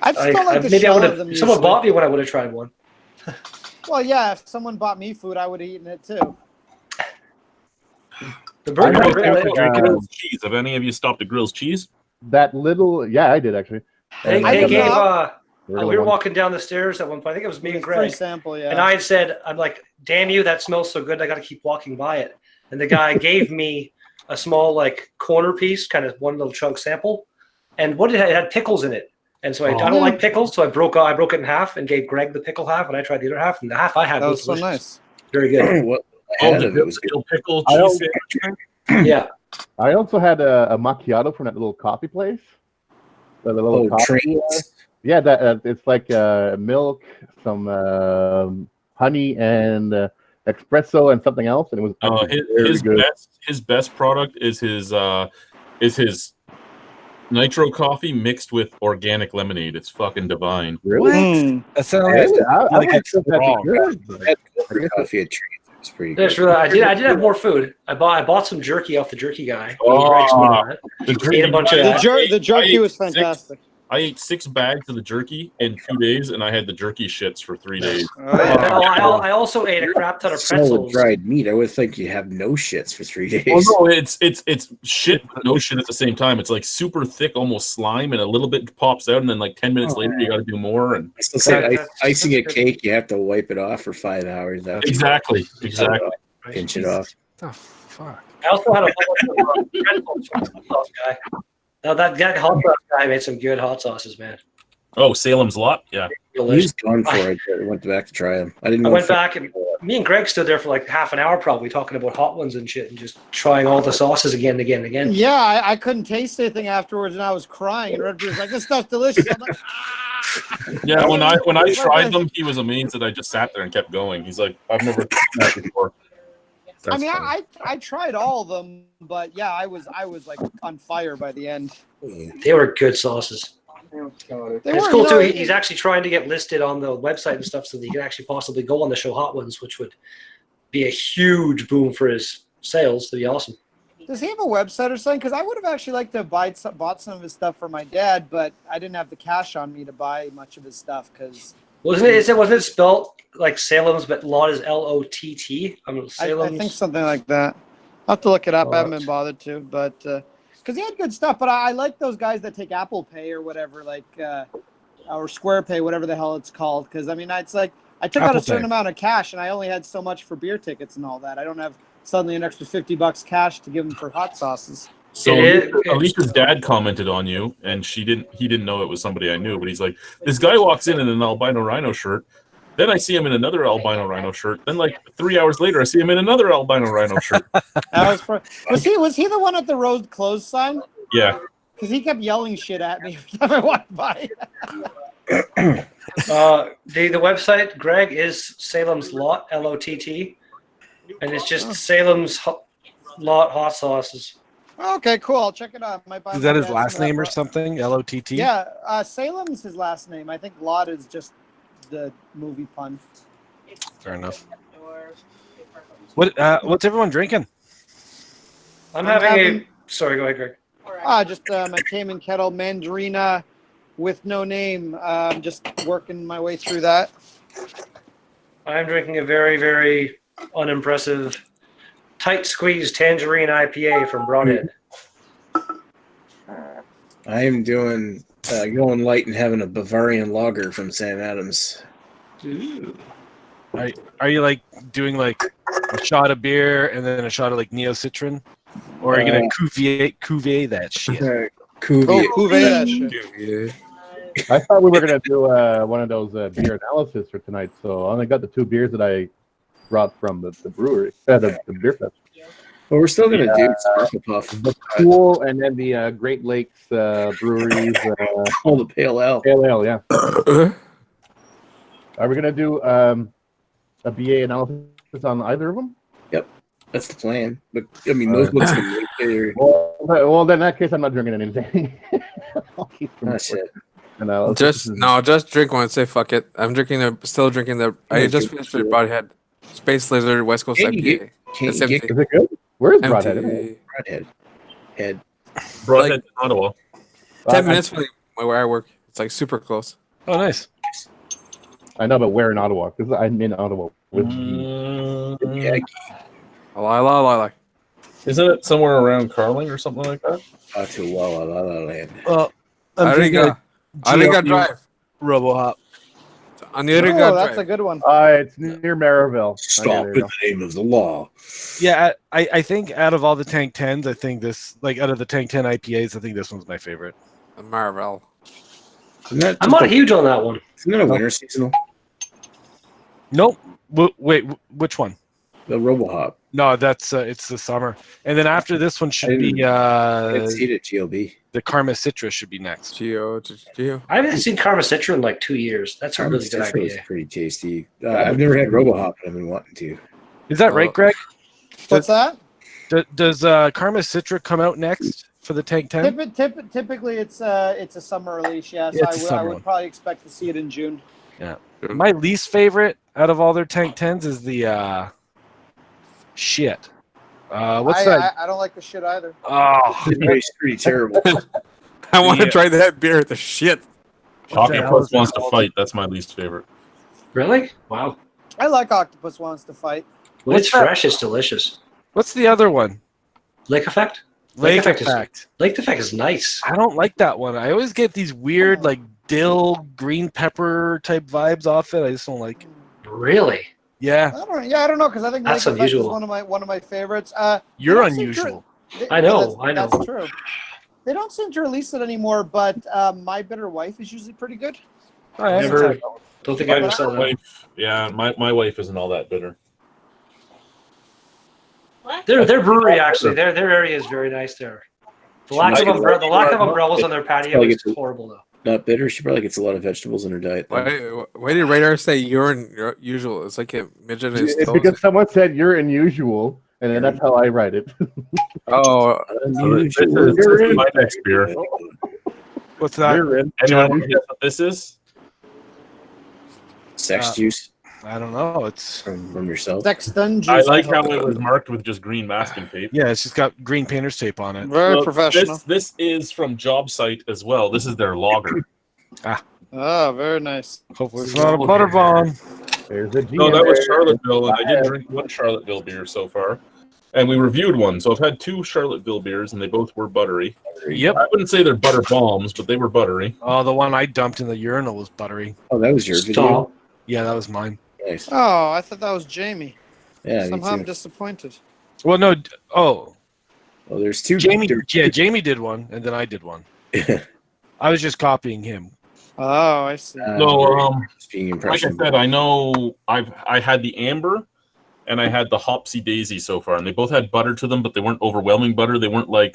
I just don't like the maybe I shell would of them. have. Someone usually. bought me one. I would have tried one. Well, yeah, if someone bought me food, I would have eaten it too. The burger. How was about really- Grilled cheese? Have any of you stopped at Grill's cheese? That little, yeah, I did actually. They I gave. did We were walking down the stairs at one point. I think it was me and Free Greg. sample, yeah. And I had said, I'm like, damn you, that smells so good. I got to keep walking by it. And the guy gave me a small, like, corner piece, kind of one little chunk sample. And it had pickles in it. And so I don't like pickles. So I broke it in half and gave Greg the pickle half. And I tried the other half. And the half I had that was was so delicious. nice. Very good. What I Oh, had the of it was good. dill pickle I cheese don't- sandwich? Yeah. I also had a macchiato from that little coffee place. The little coffee. Trains. Yeah, that it's like milk, some honey, and espresso, and something else, and it was actually very good. His best product is his nitro coffee mixed with organic lemonade. It's fucking divine. Really? Mm. That sounds Really? I like would it's think that'd be wrong. good. That coffee at Trains was pretty That's good. really, I did have more food. I bought some jerky off the jerky guy. Oh, Greg's one of that. The Ate a bunch of I- that. The jerky I was ate six- fantastic. I ate 6 bags of the jerky in 2 days, and I had the jerky shits for 3 days. Oh, yeah. I also ate a crap ton of Solid pretzels. dried meat. I would think you have no shits for 3 days. Well, no, it's shit, but no shit at the same time. It's like super thick, almost slime, and a little bit pops out, and then like 10 minutes later, you got to do more. And I still say That's- icing a that's cake, you have to wipe it off for 5 hours. After exactly. pinch it off. Oh, fuck. I also had a whole bunch of pretzels from the hot sauce guy. Now that hot sauce guy made some good hot sauces, man. Oh, Salem's Lot, yeah. He was Delicious. gone for it. But I went back to try them. I didn't. I know went if- back and me and Greg stood there for like half an hour, probably talking about hot ones and shit, and just trying all the sauces again and again and again. Yeah, I couldn't taste anything afterwards, and I was crying. And Redbeard was like, "This stuff's delicious." I'm like, "Ah." Yeah, when I tried them, he was amazed that I just sat there and kept going. He's like, I've never done that before. I mean, I tried all of them, but yeah, I was like on fire by the end. They were good sauces. They It's were, cool you too. know, He's actually trying to get listed on the website and stuff, so that you can actually possibly go on the show hot ones, which would be a huge boom for his sales. That'd be awesome. Does he have a website or something? Because I would have actually liked to have bought some of his stuff for my dad, but I didn't have the cash on me to buy much of his stuff. Because wasn't it spelled like Salem's, but Lot is Lott? I think something like that. I'll have to look it up. I haven't been bothered to, but because he had good stuff. But I like those guys that take Apple Pay or whatever, like or Square Pay, whatever the hell it's called. Because I mean, it's like I took out a certain amount of cash, and I only had so much for beer tickets and all that. I don't have suddenly an extra $50 cash to give him for hot sauces. So at least your dad commented on you, and he didn't know it was somebody I knew, but he's like, this guy walks in an albino rhino shirt. Then I see him in another albino rhino shirt. Then like 3 hours later, I see him in another albino rhino shirt. Was he the one at the road closed sign? Yeah. Because he kept yelling shit at me every time I walked by. The website, Greg, is Salem's Lot, Lott. And it's just Salem's Lot hot sauces. Okay, cool. I'll check it out. Is that his last name or something? Lott? Yeah, Salem's his last name. I think Lot is just the movie pun. Fair enough. What's everyone drinking? I'm having Sorry, go ahead, Greg. Just my Cayman Kettle Mandarina with no name. I'm just working my way through that. I'm drinking a very, very unimpressive tight squeeze tangerine IPA from Broadhead. I am doing going light and having a Bavarian lager from Sam Adams. Ooh. Are you like doing like a shot of beer and then a shot of like Neo-Citron? Or are you going to cuvee that shit? Cuvee that shit. I thought we were going to do one of those beer analysis for tonight, so I only got the 2 beers that I brought from the brewery, the beer fest. Well, we're still going to do Sparkle Puff. The Pool and then the Great Lakes breweries. The Pale Ale. Pale Ale, yeah. Are we going to do a BA analysis on either of them? Yep, that's the plan. But I mean, those looks good. Well, then in that case, I'm not drinking anything. I'll keep them. Shit. Just drink one. Say fuck it. I'm still drinking the. I just finished the Broadhead Space Lizard West Coast IPA. It's empty. Is it good? Where is Empty. Broadhead? Broadhead Like- in Ottawa. 10 minutes from where I work. It's like super close. Oh, nice. I know, but where in Ottawa? Because I'm in Ottawa. Lie. Isn't it somewhere around Carling or something like that? To La La Land. Well, I already got drive. RoboHop. On the other That's a good one. It's near Maryville. Stop in the name of the law. Yeah, I think out of all the Tank 10s, I think this, like out of the Tank 10 IPAs, I think this one's my favorite. Marvel. I'm not huge on that one. Isn't that a winter seasonal? Nope. Wait, which one? The RoboHop. No, that's it's the summer. And then after this one should be I didn't see it at GLB. the Karma Citrus should be next. Geo. I haven't seen Karma Citra in like 2 years. That's a really good It's IPA. pretty tasty. I've never had RoboHop, and I've been wanting to. Is that right, Greg? What's that? Does Karma Citra come out next for the Tank 10? Typically, it's a summer release. Yes, Yeah, it's a I summer would one. probably expect to see it in June. Yeah. My least favorite out of all their Tank 10s is the shit. What's that? I don't like the shit either. Oh, It's pretty terrible. I want to try that beer. The shit. Octopus Wants to Fight. That's my least favorite. Really? Wow. I like Octopus Wants to Fight. When it's fresh, it's delicious. what's the other one? Lake Effect? Lake Effect Effect. Lake Effect is nice. I don't like that one. I always get these weird, like, dill, green pepper type vibes off it. I just don't like it. Really? Yeah. I don't know, because I think That's Lake Effect is unusual. one of my favorites. You're they don't seem unusual. I know. That's true. They don't seem to release it anymore, but My Bitter Wife is usually pretty good. Oh, I haven't Never- tried that one. Don't think I ever saw My that. wife, yeah, my wife isn't all that bitter. What? Their brewery actually, their area is very nice there. The lack of umbrellas on their patio is horrible though. Not bitter. She probably gets a lot of vegetables in her diet. Why did Radar say you're unusual? It's like a midget in his It's toes. because someone said you're unusual, and then that's how I write it. Oh, This is my next beer. What's that? You're in. Anyone want to guess what this is? Sex juice. I don't know. It's from yourself. Sexton juice. I like how hope. it was marked with just green masking tape. yeah, it's just got green painter's tape on it. Very Well, professional. This is from Job Site as well. This is their logger. Oh, very nice. Hopefully, it's not a butter bomb. There's a G. No, in that was there. Charlottesville, and I did drink one Charlottesville beer so far. And we reviewed one, so I've had 2 Charlottesville beers, and they both were buttery. Yep. I wouldn't say they're butter bombs, but they were buttery. Oh, the one I dumped in the urinal was buttery. Oh, that was your video. Stop. Yeah, that was mine. Nice. Oh, I thought that was Jamie. Yeah, me Somehow I'm too. disappointed. Well, no. Oh, Well, there's 2. Jamie. Yeah, Jamie did one, and then I did one. I was just copying him. Oh, I see. No, Speaking like I impression. said, I know I had the amber, and I had the Hopsy Daisy so far, and they both had butter to them, but they weren't overwhelming butter. They weren't like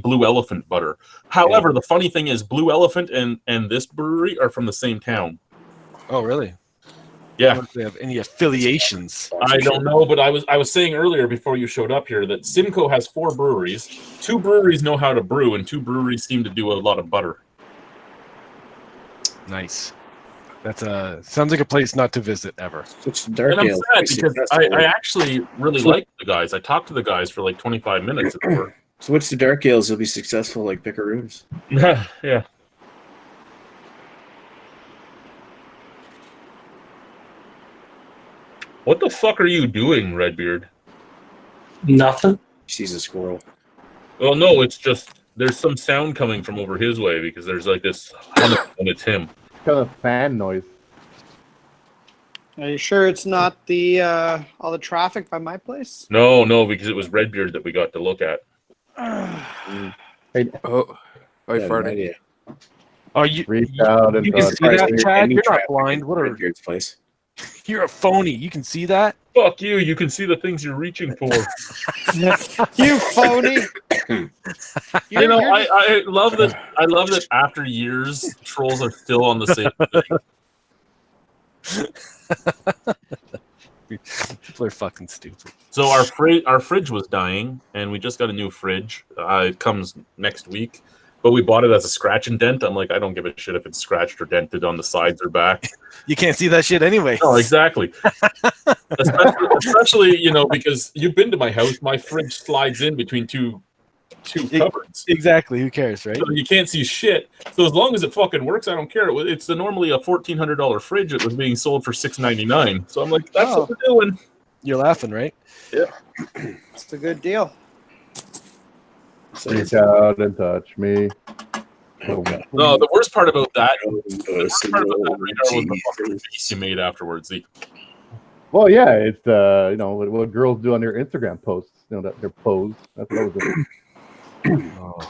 Blue Elephant butter. However, the funny thing is, Blue Elephant and this brewery are from the same town. Oh, really? I Yeah, wonder if they have any affiliations. I don't know, but I was saying earlier before you showed up here that Simcoe has 4 breweries. 2 breweries know how to brew, and 2 breweries seem to do a lot of butter. Nice. That's sounds like a place not to visit ever. Switch to dark And I'm ale. sad because I actually really like the guys. I talked to the guys for like 25 minutes at work. Switch to dark ales. You'll be successful like Pickaroos. Yeah. What the fuck are you doing, Redbeard? Nothing. He sees a squirrel. Well, no, it's just there's some sound coming from over his way because there's like this humming and it's him. Kind of fan noise. Are you sure it's not the all the traffic by my place? No, because it was Redbeard that we got to look at. Hey, Oh, I Yeah, no farted. idea. Oh, you reach out and you can touch. see that, Surprised Chad? any You're not traffic blind. in What are Redbeard's place. you're a phony? You can see that? Fuck you! You can see the things you're reaching for. You phony! You know, I love that. I love that after years, trolls are still on the same thing. People are fucking stupid. So our fridge was dying, and we just got a new fridge. It comes next week, but we bought it as a scratch and dent. I'm like, I don't give a shit if it's scratched or dented on the sides or back. You can't see that shit anyway. No, exactly. especially, because you've been to my house. My fridge slides in between two cupboards. Exactly. Who cares, right? So you can't see shit. So as long as it fucking works, I don't care. It's normally a $1,400 fridge. It was being sold for $699. So I'm like, that's what we're doing. You're laughing, right? Yeah. It's a good deal. So Reach out and touch me. oh, God. No, the worst part about that, Oh, was the fucking face you made afterwards. Well, yeah, it's what girls do on their Instagram posts. Their pose. That's what I was doing. Oh.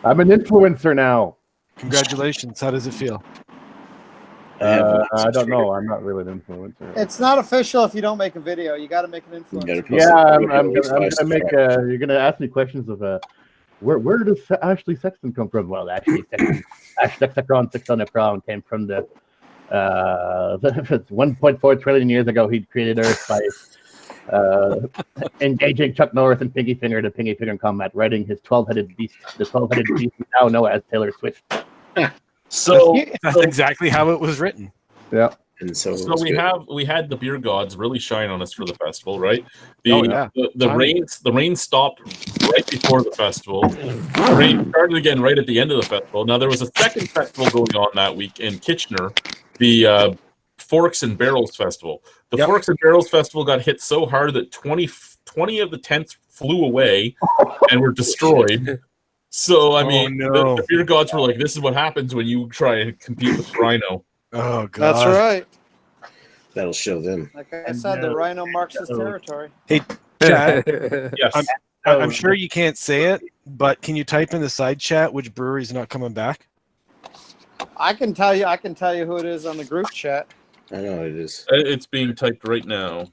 I'm an influencer now. Congratulations. How does it feel? I don't know. I'm not really an influencer. It's not official if you don't make a video. You got to make an influencer. Yeah, I'm gonna make. You're gonna ask me questions of where does Ashley Sexton come from? Well, Ashley Sexton 6 on the crown came from the 1.4 trillion years ago. He created Earth by engaging Chuck Norris and Pinky Finger to Pinky Finger combat, riding his 12-headed beast. The 12-headed beast we now know as Taylor Swift. So That's exactly how it was written. Yeah. And so we had the beer gods really shine on us for the festival, right? The rain stopped right before the festival. The rain started again right at the end of the festival. Now there was a second festival going on that week in Kitchener, the Forks and Barrels Festival. The Forks and Barrels Festival got hit so hard that 20 of the tents flew away and were destroyed. So I mean, the beer gods were like, "This is what happens when you try and compete with Rhino." Oh god, That's right. that'll show them. Like I said, the Rhino marks his territory. Hey, Chad, Yes. I'm sure you can't say it, but can you type in the side chat which brewery's not coming back? I can tell you who it is on the group chat. I know what it is. It's being typed right now.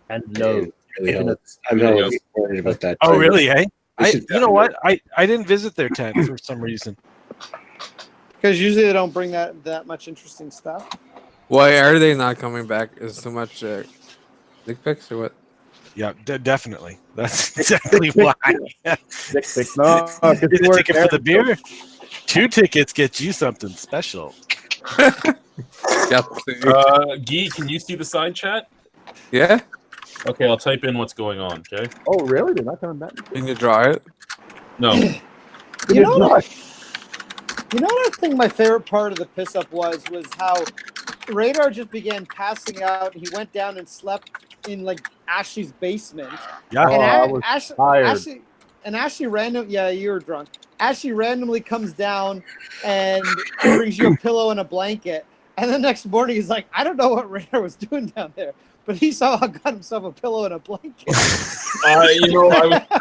And no. I'm really worried about that. Oh, really? Hey, should you know what? I didn't visit their tent for some reason. Because usually they don't bring that much interesting stuff. Why are they not coming back? Is too much dick pics or what? Yeah, definitely. That's exactly why. No, Is a ticket for the beer? 2 tickets get you something special. Yep. Guy, can you see the side chat? Yeah. Okay, I'll type in what's going on. Okay. Oh, really? They're not coming back? Can you draw it? No. You know what? You know what I think my favorite part of the piss up was how Radar just began passing out. He went down and slept in like Ashley's basement. Yeah. Oh, I was tired. Ashley random. Yeah, you were drunk. Ashley randomly comes down and brings you a pillow and a blanket. And the next morning he's like, I don't know what Radar was doing down there, but he somehow got himself a pillow and a blanket. I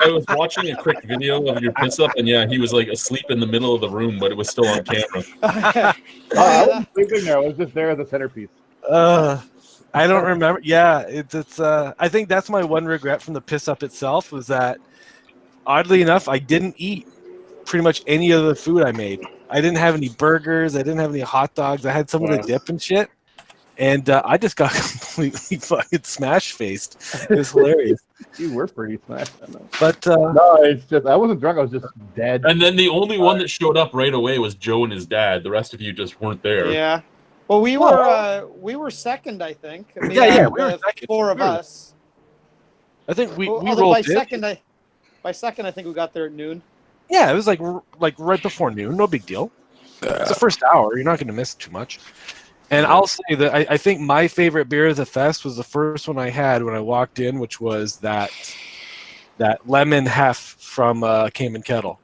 was watching a quick video of your piss up, and yeah, he was like asleep in the middle of the room, but it was still on camera. I wasn't sleeping there. I was just there as a centerpiece. I don't remember. Yeah, it's. I think that's my one regret from the piss up itself was that, oddly enough, I didn't eat pretty much any of the food I made. I didn't have any burgers. I didn't have any hot dogs. I had some of the dip and shit, and I just got completely fucking smash faced. It was hilarious. You were pretty smashed. I know. But No, it's just I wasn't drunk. I was just dead. And then the only one that showed up right away was Joe and his dad. The rest of you just weren't there. Yeah. Well, we were second, I think. I mean, Yeah, we were second. Four of us. I think we Although rolled by dip. second, I think we got there at noon. Yeah, it was like right before noon. No big deal. It's the first hour. You're not going to miss too much. And I'll say that I think my favorite beer of the fest was the first one I had when I walked in, which was that lemon hef from Cayman Kettle.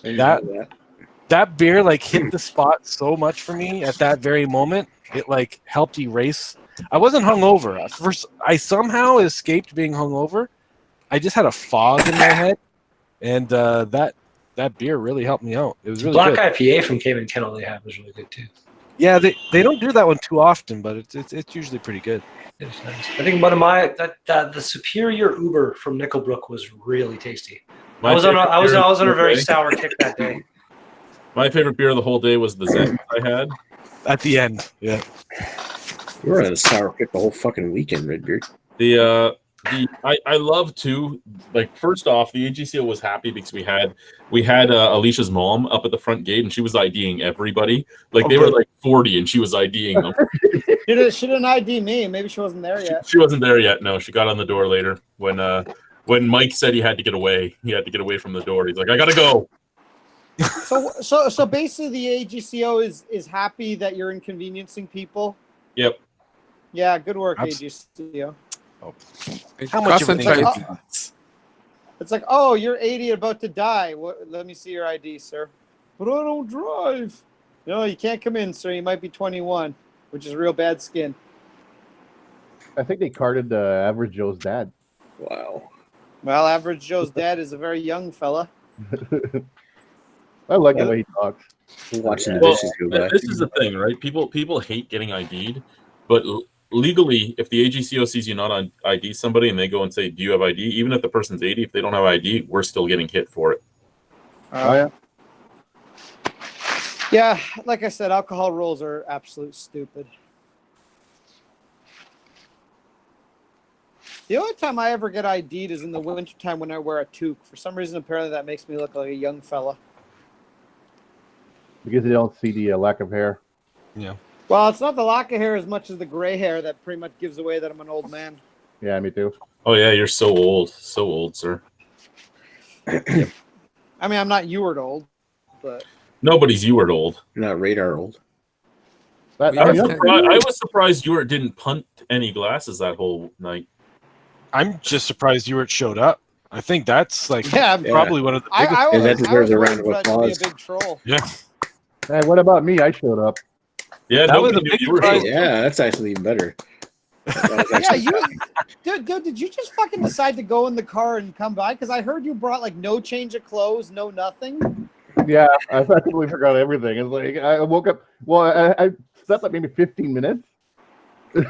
That beer like hit the spot so much for me at that very moment. It like helped erase. I wasn't hungover. First, I somehow escaped being hungover. I just had a fog in my head, and that beer really helped me out. It was really Black good. IPA from Cayman Kettle they have is really good too. Yeah, they don't do that one too often, but it's usually pretty good. It's nice. I think one of my the Superior Uber from Nickelbrook was really tasty. I was on a very sour kick that day. My favorite beer of the whole day was the Zen I had. At the end, yeah. You were on a sour kick the whole fucking weekend, Redbeard. I love too. Like first off, the AGCO was happy because we had Alicia's mom up at the front gate and she was IDing everybody. Like they were like 40 and she was IDing them. She didn't ID me. Maybe she wasn't there yet. She wasn't there yet. No, she got on the door later when Mike said he had to get away. He had to get away from the door. He's like, I gotta go. So basically, the AGCO is happy that you're inconveniencing people. Yep. Yeah, good work, AGCO. Oh. How much of an it's like, oh, you're 80, about to die. Let me see your ID, sir. But I don't drive. No, you can't come in, sir. You might be 21, which is real bad skin. I think they carded Average Joe's dad. Wow. Well, Average Joe's dad is a very young fella. I like the way he talks. Watching the Well, dishes go by. this is the thing, right? People hate getting ID'd, but legally, if the AGCO sees you not on ID somebody and they go and say, do you have ID? Even if the person's 80, if they don't have ID, we're still getting hit for it. Oh, yeah. Yeah, like I said, alcohol rules are absolute stupid. The only time I ever get ID'd is in the wintertime when I wear a toque. For some reason, apparently that makes me look like a young fella. Because they don't see the lack of hair. Yeah. Well, it's not the lack of hair as much as the gray hair that pretty much gives away that I'm an old man. Yeah, me too. Oh, yeah, you're so old, sir. I mean, I'm not Ewart old, but... Nobody's Ewart old. You're not radar old. I was surprised Ewart didn't punt any glasses that whole night. I'm just surprised Ewart showed up. I think that's like probably one of the biggest. That deserves a round of worried for that to be applause. a big troll. Yeah. Hey, what about me? I showed up. Yeah, That was nobody a knew big you were surprise. here. Yeah, that's actually even better. Yeah, dude, did you just fucking decide to go in the car and come by? Because I heard you brought like no change of clothes, no nothing. Yeah, I completely forgot everything. It's like I woke up. Well, I slept like maybe 15 minutes the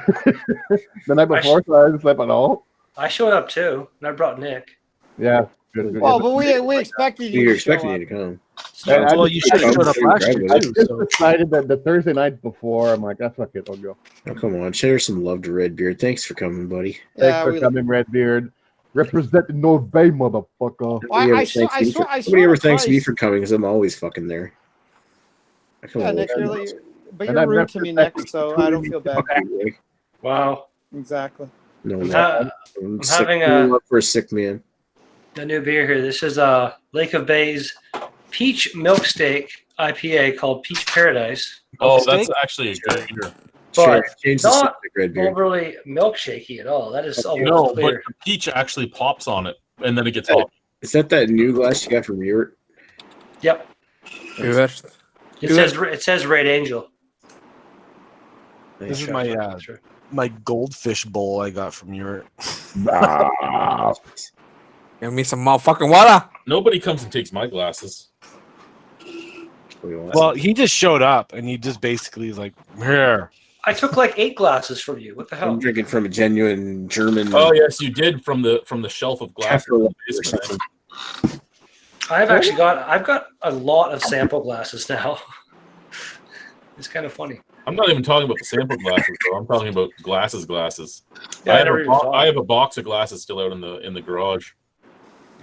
night before, so I didn't sleep at all. I showed up too, and I brought Nick. Yeah. Good. Oh, but we expected you. You're to show expecting up. you to come. Well, you should have showed up last year I too. just So. decided that the Thursday night before, I'm like, that's not good. I'll go. Oh, come on, share some love to Redbeard. Thanks for coming, buddy. Yeah, Thanks for coming, Redbeard. Represent North Bay, motherfucker. Nobody ever thanks me for coming because I'm always fucking there. Come Yeah, on, Nick, but And you're I've rude never to me respected next, so I don't feel bad. Wow. Exactly. No, I'm, no. ha- I'm I'm sick. having I'm up for a sick man. a new beer here. This is Lake of Bays Peach Milk Steak IPA called Peach Paradise. Oh, Steak? that's actually a good beer. But Change the not subject, red beard. overly milkshakey at all. That is almost No, but clear. the peach actually pops on it, and then it gets hot. Is that new glass you got from Ewart? Yep. Good. It says Red Angel. This is my goldfish bowl I got from your. Ah. Give me some motherfucking water. Nobody comes and takes my glasses. Well, he just showed up and he just basically is like, here. I took like 8 glasses from you. What the hell? I'm drinking from a genuine German. Oh yes, you did from the shelf of glasses. in the Or basement. something. I've got a lot of sample glasses now. It's kind of funny. I'm not even talking about the sample glasses, though. I'm talking about glasses. Yeah, I never even saw I it. have a box of glasses still out in the garage.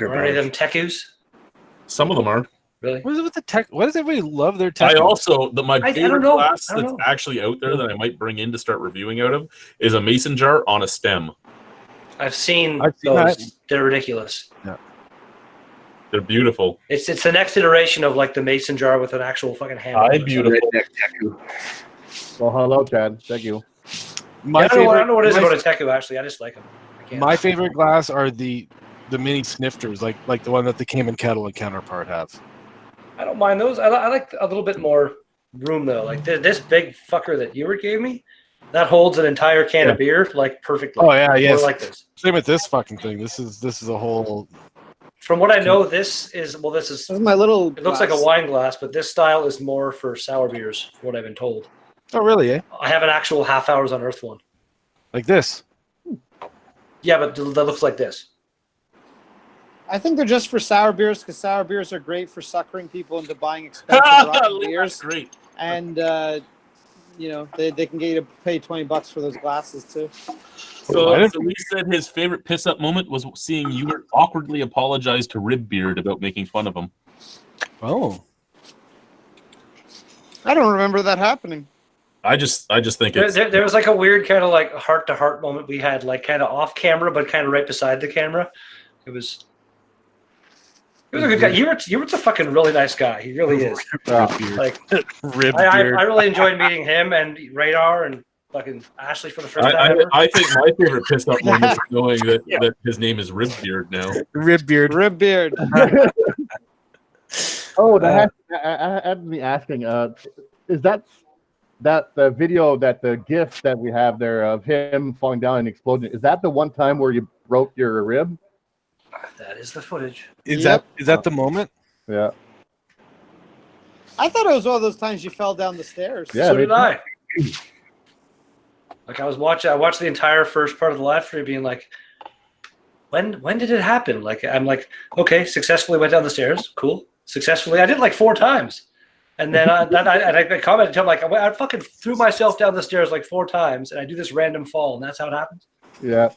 Are any of them Tekus? Some of them are. Really? What is it with the tech? Why does everybody love their I tech? also my I don't favorite know. glass I don't that's know. actually out there that I might bring in to start reviewing out of is a mason jar on a stem. I've seen I've seen those. that. They're ridiculous. They're beautiful. It's the next iteration of like the mason jar with an actual fucking handle. Beautiful. Redneck Teku. Well, hello, Chad. Thank you. My I don't know what it is my- about a Teku actually. I just like them. My favorite glass are the mini snifters, like the one that the Cayman Kettle and Counterpart have. I don't mind those. I like a little bit more room though. Like this big fucker that Ewart gave me, that holds an entire can of beer like perfectly. Oh yeah, yes. More like this. Same with this fucking thing. This is a whole. From what I know, this is This is my little. it looks like a wine glass, but this style is more for sour beers, from what I've been told. Oh really? Eh? I have an actual half hours on Earth one. Like this. Yeah, but that looks like this. I think they're just for sour beers because sour beers are great for suckering people into buying expensive rotten beers. Great. And they can get you to pay $20 for those glasses too. So, I didn't- so he said his favorite piss up moment was seeing you awkwardly apologize to Ribbeard about making fun of him. Oh. I don't remember that happening. I just think it's There was like a weird kind of like heart to heart moment we had, like kind of off camera, but kind of right beside the camera. It was a good guy. Ewart's a fucking really nice guy. He really is. Like Rib I beard. really enjoyed meeting him and Radar and fucking Ashley for the first time ever. I think my favorite piss up moment is knowing that his name is Ribbeard now. Rib beard. Rib beard. Oh, I had me asking. Is that the video the GIF that we have there of him falling down and exploding? Is that the one time where you broke your rib? That is the footage. Is Yep. that the moment? Yeah. I thought it was one of those times you fell down the stairs. Yeah. So they- did I. Like I watched the entire first part of the live stream being like, when did it happen? Like I'm like, okay, successfully went down the stairs. Cool. Successfully. I did it like 4 times. And then I commented to him like, I fucking threw myself down the stairs like 4 times and I do this random fall and that's how it happens. Yeah.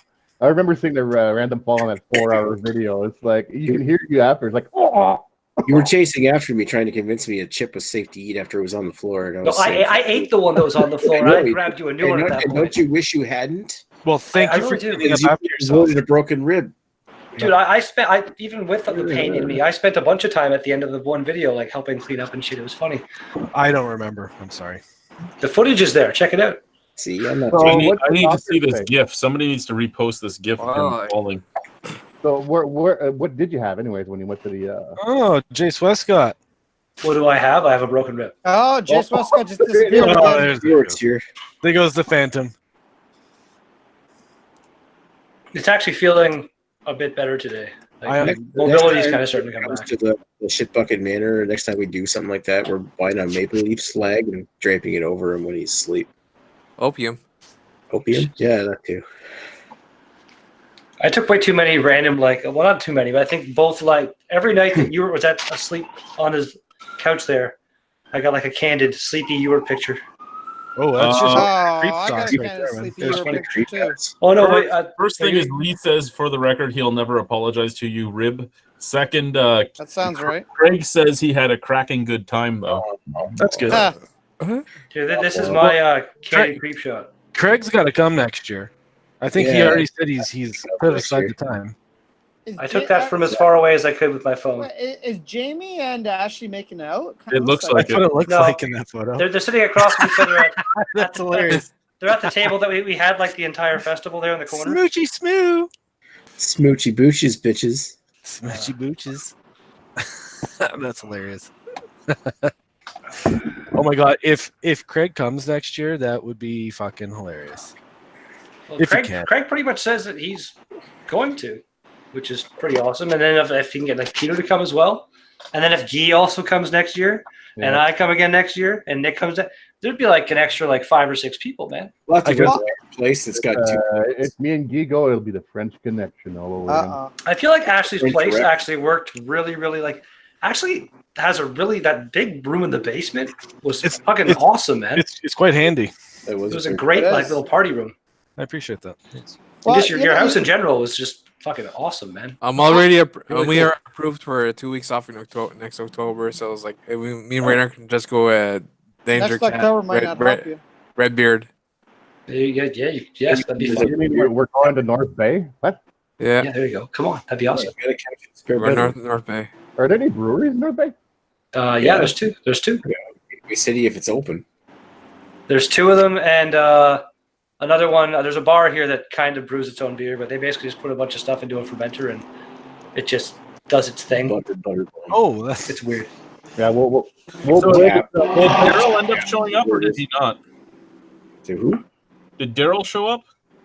I remember seeing the random fall on that 4-hour video. It's like you can hear you after. It's like, oh. You were chasing after me, trying to convince me a chip was safe to eat after it was on the floor. And I No, was saying, I ate the one that was on the floor and know I you grabbed you a new and one at don't, that and point. don't you wish you hadn't? Well, thank I you for really do. cleaning up Because you after yourself. avoided a broken rib. Dude, even with the pain in me, I spent a bunch of time at the end of the one video like helping clean up and shit. It was funny. I don't remember. I'm sorry. The footage is there. Check it out. See, I'm not. So I need what's the to doctor see this say? GIF. Somebody needs to repost this GIF of Wow. him falling. So what did you have anyways when you went to the? Oh, Jace Westcott. What do I have? I have a broken rib. Oh, Jace Westcott just disappeared Oh, again. there's Here, it's here. there goes the Phantom. It's actually feeling a bit better today. I- Like, mobility's kind of starting to come comes back. to the shit bucket manor. Next time we do something like that, we're buying a maple leaf slag and draping it over him when he's asleep. Opium. Opium? Yeah, that too. I took way too many random, not too many, but I think both, every night that Ewart was asleep on his couch there, I got, a candid, sleepy Ewart picture. Oh, that's just Oh, creep I got sauce a right kind there, of man. sleepy There's Euro funny picture too. Oh, no, First- wait. First thing is Lee says for the record he'll never apologize to you, Rib. Second, That sounds right. Craig says he had a cracking good time though. that's good. Ah, Dude, this is my candy creep shot. Craig's got to come next year. I think he Yeah. already said he's put aside the time. I took that from as far away as I could with my phone. Is Jamie and Ashley making out? It looks like That's what it looks No. like in that photo. They're sitting across from each other. That's hilarious. They're at the table that we had like the entire festival there in the corner. Smoochy smoo. Smoochy booches, bitches. Smoochy booches. That's hilarious. Oh my god! If Craig comes next year, that would be fucking hilarious. Well, If he can. Craig pretty much says that he's going to, which is pretty awesome. And then if he can get like Peter to come as well, and then if Guy also comes next year, and I come again next year, and Nick comes, there'd be like an extra like 5 or 6 people, man. We'll have to I go guess- to a place that's got two. If me and Guy go, it'll be the French Connection all over again. I feel like Ashley's Incorrect. place actually worked really, really like. Actually, has a really that big room in the basement was fucking awesome, man. It's quite handy. It It was a pretty- great It like is. little party room. I appreciate that. Thanks. And just Well, your yeah, house in general was just fucking awesome, man. I'm already Really we cool. are approved for 2 weeks off in October next October. So I was like, hey, me and Rainer can just go Danger Next October might not help you. Redbeard. Yes, that'd be fun. You mean we're going to North Bay? What? Yeah, Yeah, there you go. Come on, that'd be awesome. Gotta catch it. Spare we're bedroom. North Bay. Are there any breweries in North Bay? Yeah, there's two. There's two. Gateway City if it's open. There's 2 of them, and another one. There's a bar here that kind of brews its own beer, but they basically just put a bunch of stuff into a fermenter, and it just does its thing. Butter. Oh, that's It's weird. Yeah, we'll So, break yeah. it up. Did Daryl end up showing up, or did he not? To who? Did Daryl show up?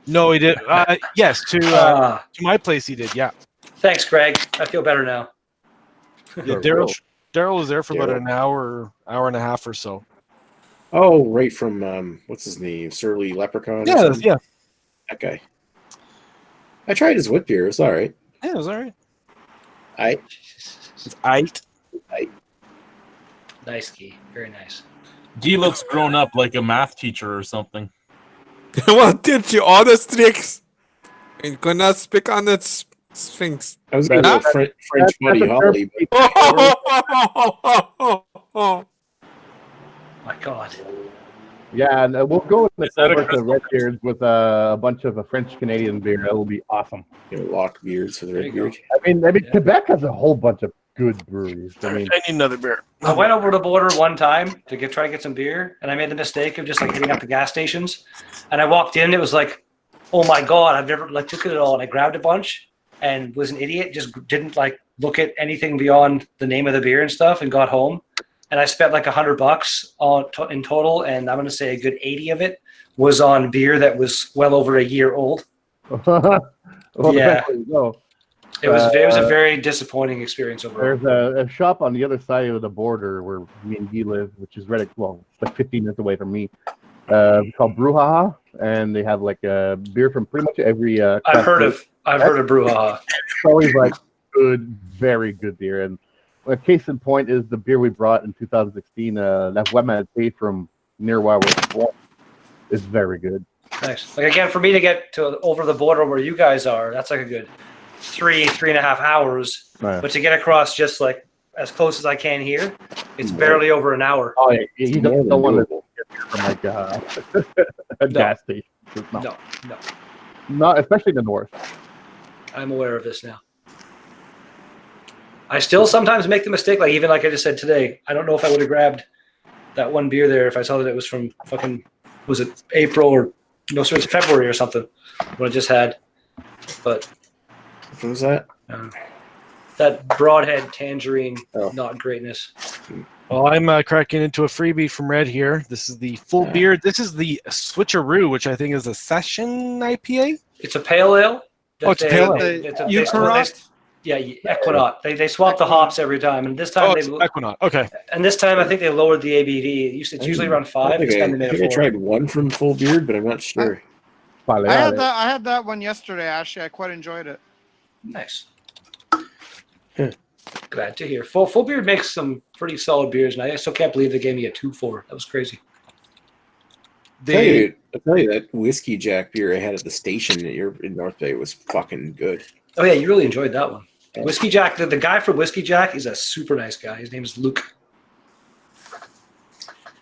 no, he did. Yes, to my place he did. Yeah, Thanks, Greg. I feel better now. yeah. Daryl was there for about Daryl. an hour and a half or so. Oh, right from what's his name? Surly Leprechaun. or Yeah, something? yeah, That guy. I tried his wit beer. It's all right. yeah. It was all right. I It's aight. Nice, Key. Very nice. He looks grown up, like a math teacher or something. Well, did you all the tricks? You could not speak on the Sphinx. I was going to Huh? go French Buddy that's a Holly, but My God. Yeah, and we'll go in the Is that a over to crystal? Redbeards with a bunch of French Canadian beer. That'll be awesome. lock beards for the There red you go. beard. I mean, Yeah. Quebec has a whole bunch of good breweries. I mean, I need another beer. I went over the border one time to try to get some beer, and I made the mistake of just like hitting up the gas stations. And I walked in, it was like, oh my God, I've never like looked at it all. And I grabbed a bunch and was an idiot, just didn't like look at anything beyond the name of the beer and stuff, and got home. And I spent like $100 in total, and I'm going to say a good 80 of it was on beer that was well over a year old. well, Yeah. there you go. It was a very disappointing experience overall. There's a shop on the other side of the border where me and Guy live, which is right, well, it's like 15 minutes away from me. Called Brouhaha, and they have like a beer from pretty much every. I've heard of Brouhaha. It's always like good, very good beer. And a case in point is the beer we brought in 2016. La Voix from near where we're from. It's very good. Nice. Like again, for me to get to over the border where you guys are, that's like a good 3.5 hours. Right. But to get across just like as close as I can here, it's barely over an hour. Oh, yeah, you More don't than want to doable. get beer from like a gas station. No. No, Not especially in the north. I'm aware of this now. I still sometimes make the mistake, like even like I just said today, I don't know if I would have grabbed that one beer there if I saw that it was from fucking, was it April or no, so it's February or something, what I just had. But What was that? that broadhead tangerine, Oh. not greatness. Well, I'm cracking into a freebie from Red here. This is the full beer. This is the Switcheroo, which I think is a session IPA. It's a pale ale. Oh, it's a pale ale. You correct? Yeah, Equinaut. They swap the hops every time, and this time Oh, it's Equinaut. Okay. I think they lowered the ABV. It's usually around 5. This time they made I it think I 4. tried one from Full Beard, but I'm not sure. I had that one yesterday, Ashley. I quite enjoyed it. Nice. Yeah. Glad to hear. Full Beard makes some pretty solid beers, and I still can't believe they gave me a 2-4. That was crazy. I tell you that whiskey Jack beer I had at the station in North Bay was fucking good. Oh yeah, you really enjoyed that one. Whiskey Jack. The guy from Whiskey Jack is a super nice guy. His name is Luke.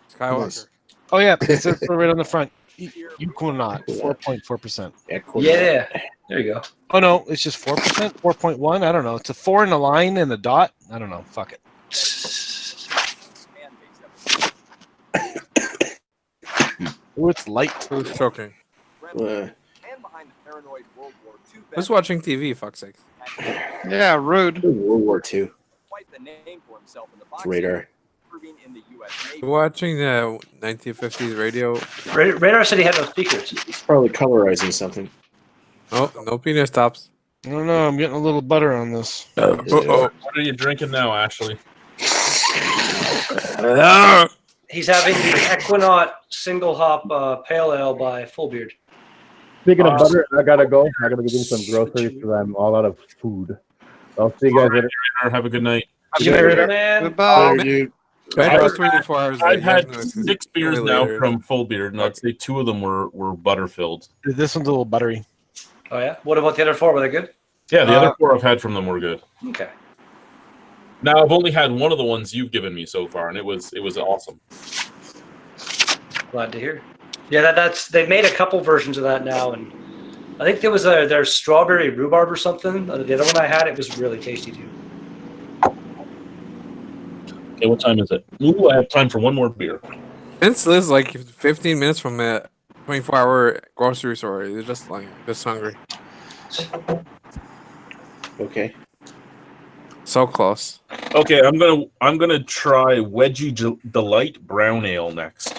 It's Skywalker. Oh yeah, it says so right on the front. Equinox, 4.4%. Yeah, there you go. Oh no, it's just 4%, 4.1. I don't know. It's a 4 in a line and a dot. I don't know. Fuck it. Oh, it's light. Who's choking? Uh, Who's watching TV? Fuck's sake. Yeah, rude. World War II. It's radar. You watching the 1950s radio? Radar said he had no speakers. It's probably colorizing something. Oh, no penis tops. I don't know. I'm getting a little butter on this. Uh-oh. What are you drinking now, Ashley? He's having the Equinox single hop pale ale by Fullbeard. Speaking of butter, I gotta go. I gotta go do some groceries because I'm all out of food. I'll see you guys later. Have a good night. Man. Goodbye. Later, dude. That was 24 hours I've late. had Yeah, no, it's 6 beers way now later. from Full Beard, and I'd say 2 of them were butter filled. This one's a little buttery. Oh yeah. What about the other 4? Were they good? Yeah, the other 4 I've had from them were good. Okay. Now I've only had one of the ones you've given me so far, and it was awesome. Glad to hear. Yeah, that's they've made a couple versions of that now, and I think there was their strawberry rhubarb or something. The other one I had, it was really tasty too. Okay, what time is it? Ooh, I have time for one more beer. Vince lives like 15 minutes from a 24-hour grocery store. He's just hungry. Okay. So close. Okay, I'm gonna try Wedgie Delight Brown Ale next.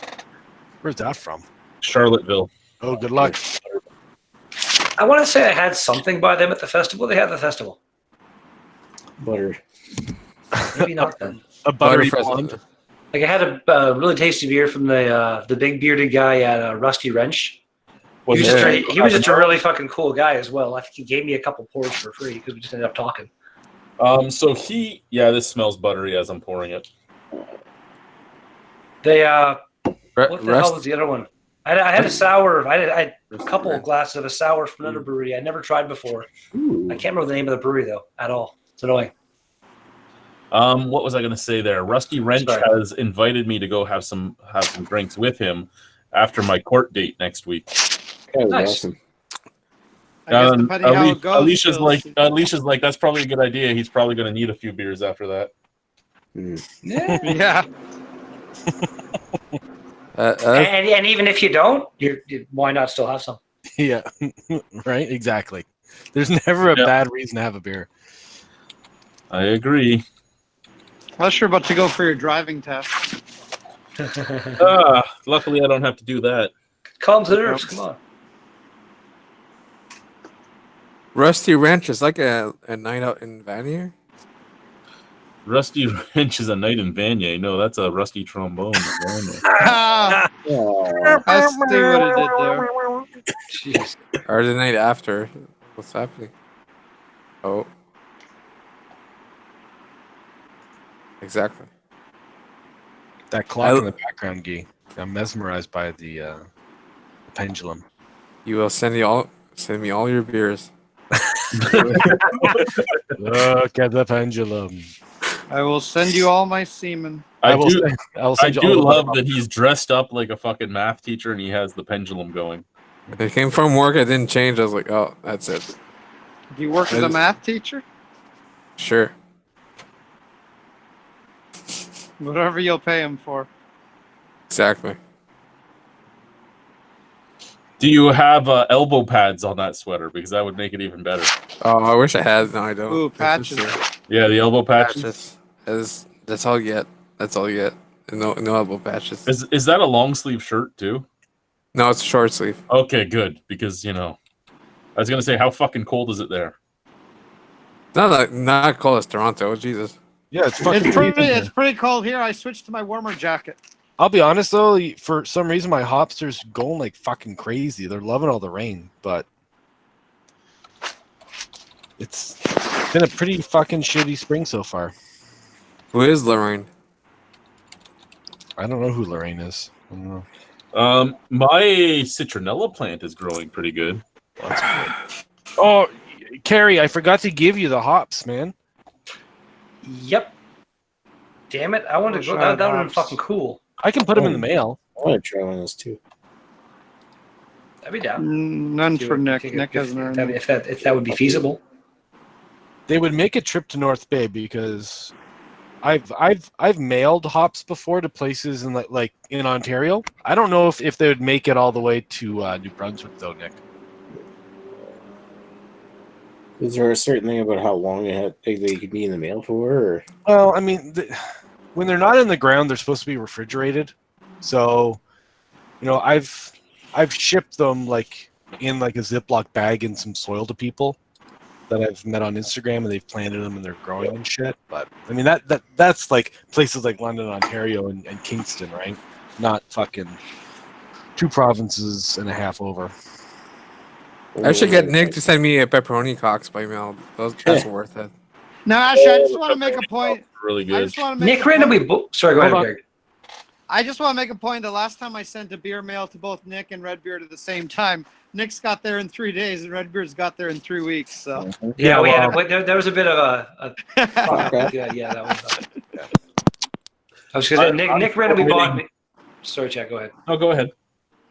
Where's that from? Charlottesville. Oh, good luck. I want to say I had something by them at the festival. They had the festival. Butter. Maybe not then. A buttery Butterfree. blonde. Like I had a really tasty beer from the big bearded guy at Rusty Wrench. Was He was, it- just he was just a really fucking cool guy as well. I think he gave me a couple pours for free because we just ended up talking. So this smells buttery as I'm pouring it. They what the Rest- hell was the other one? I had a sour. I had a couple of glasses of a sour from another brewery I never tried before. Ooh. I can't remember the name of the brewery though at all. It's annoying. What was I gonna say there? Rusty Wrench Sorry. has invited me to go have some drinks with him after my court date next week. That was Nice. awesome. I guess depending how it goes. Alicia's so- like, that's probably a good idea. He's probably gonna need a few beers after that. Yeah. Yeah. And even if you don't, why not still have some? Yeah, right. Exactly. There's never a Yeah. bad reason to have a beer. I agree. Unless you're about to go for your driving test. Luckily I don't have to do that. Calms the nerves. Come on. Rusty Wrench is like a night out in Vanier. Rusty Wrench is a night in Vanier. No, that's a rusty trombone. Ah, Oh, I see what he did there. Jeez. Or the night after. What's happening? Oh. Exactly. That clock in the background, Guy. I'm mesmerized by the pendulum. You will send me all your beers. Look at the pendulum. I will send you all my semen. I will do send you all the love butter. that he's dressed up like a fucking math teacher and he has the pendulum going. I came from work. I didn't change. I was like, oh, that's it. Do you work as a math teacher? Sure. Whatever you'll pay him for. Exactly. Do you have elbow pads on that sweater? Because that would make it even better. Oh, I wish I had. No, I don't. Ooh, That's for patches. sure. Yeah, the elbow patches. Patches. That's all you get. That's all you get. No elbow patches. Is that a long sleeve shirt too? No, it's a short sleeve. Okay, good. Because I was gonna say, how fucking cold is it there? Not cold as Toronto. Jesus. Yeah, it's fucking It's pretty cold here. I switched to my warmer jacket. I'll be honest though, for some reason my hopsters going like fucking crazy. They're loving all the rain, but it's been a pretty fucking shitty spring so far. Who is Lorraine? I don't know who Lorraine is. I don't know. My citronella plant is growing pretty good. Oh, Carrie, I forgot to give you the hops, man. Yep. Damn it! I wanted to go. That would have been fucking cool. I can put them in the mail. I want to try one of those too. I'd be down. None Do for it. Nick. If- Nick if, hasn't if, earned. if that would be feasible. They would make a trip to North Bay because I've mailed hops before to places in like in Ontario. I don't know if they would make it all the way to New Brunswick though, Nick. Is there a certain thing about how long they could be in the mail for? Or? Well, I mean, when they're not in the ground, they're supposed to be refrigerated. So, I've shipped them like in like a Ziploc bag in some soil to people that I've met on Instagram, and they've planted them and they're growing and shit. But I mean, that's like places like London, Ontario, and Kingston, right? Not fucking 2 provinces and a half over. I should get Nick to send me a pepperoni cocks by mail. That's worth it. No, actually, I just want to make a point. Really I good. just want to make Nick a point. randomly. Sorry, go ahead, Hold on. Greg. I just want to make a point. The last time I sent a beer mail to both Nick and Redbeard at the same time, Nick's got there in 3 days and Redbeard's got there in 3 weeks. So Yeah, we well, had there was a bit of a yeah, that was. I was gonna say Nick randomly bought me. Sorry, Chad, go ahead. Oh, go ahead.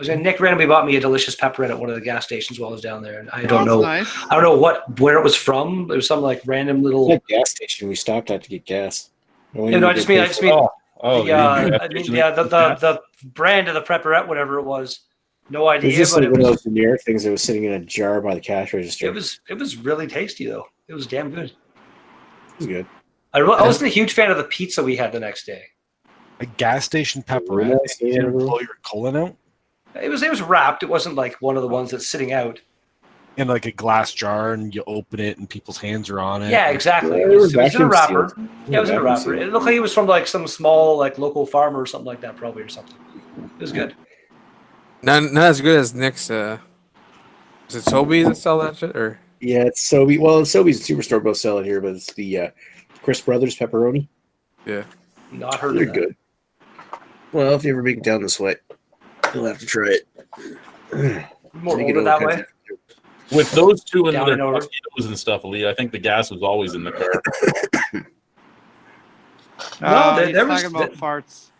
Nick randomly bought me a delicious pepperette at one of the gas stations while I was down there, and I that's don't know. nice. I don't know where it was from. There was some like random little. That gas station we stopped at to get gas. No, I just mean the the brand of the pepperette, whatever it was. No It was idea, just but like it one of was, those generic things that was sitting in a jar by the cash register. it was really tasty though. It was damn good. It was good. I wasn't a huge fan of the pizza we had the next day. A gas station pepperette. Really? You didn't blow your colon out It was wrapped. It wasn't like one of the ones that's sitting out. in like a glass jar, and you open it, and people's hands are on it. Yeah, exactly. Yeah, It was in a vacuum wrapper. sealed. Yeah, it was in a Vacuum wrapper. sealed. It looked like it was from like some small like local farmer or something like that, probably, or something. It was good. Not as good as Nick's. Is it Sobeys that sell that shit or? Yeah, it's Sobe. Well, Sobeys and Superstore both sell it here, but it's the Chris Brothers pepperoni. Yeah. Not heard They're of that. good. Well, if you ever make it down this way, you'll have to try it. More Make it older all that kinds way. of- With those two and Down their and over. torpedoes and stuff, Lee, I think the gas was always in the car. No, He's there was- talking about farts.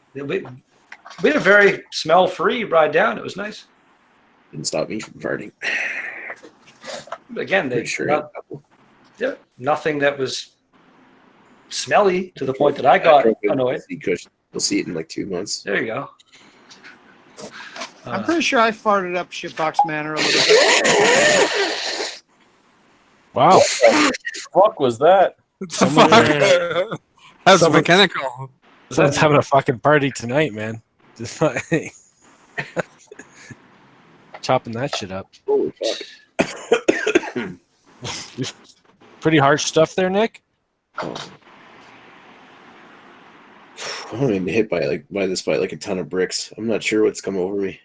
We had a very smell-free ride down. It was nice. Didn't stop me from farting. But again, Pretty sure. nothing that was smelly to the point that I got annoyed. We'll see it in like 2 months. There you go. I'm pretty sure I farted up Shitbox Manor a little bit. Wow. Fuck was that? Someone- That's Someone- mechanical. Someone's having a fucking party tonight, man. Just like chopping that shit up. Holy fuck. Pretty harsh stuff there, Nick. I'm getting hit by like a ton of bricks. I'm not sure what's come over me.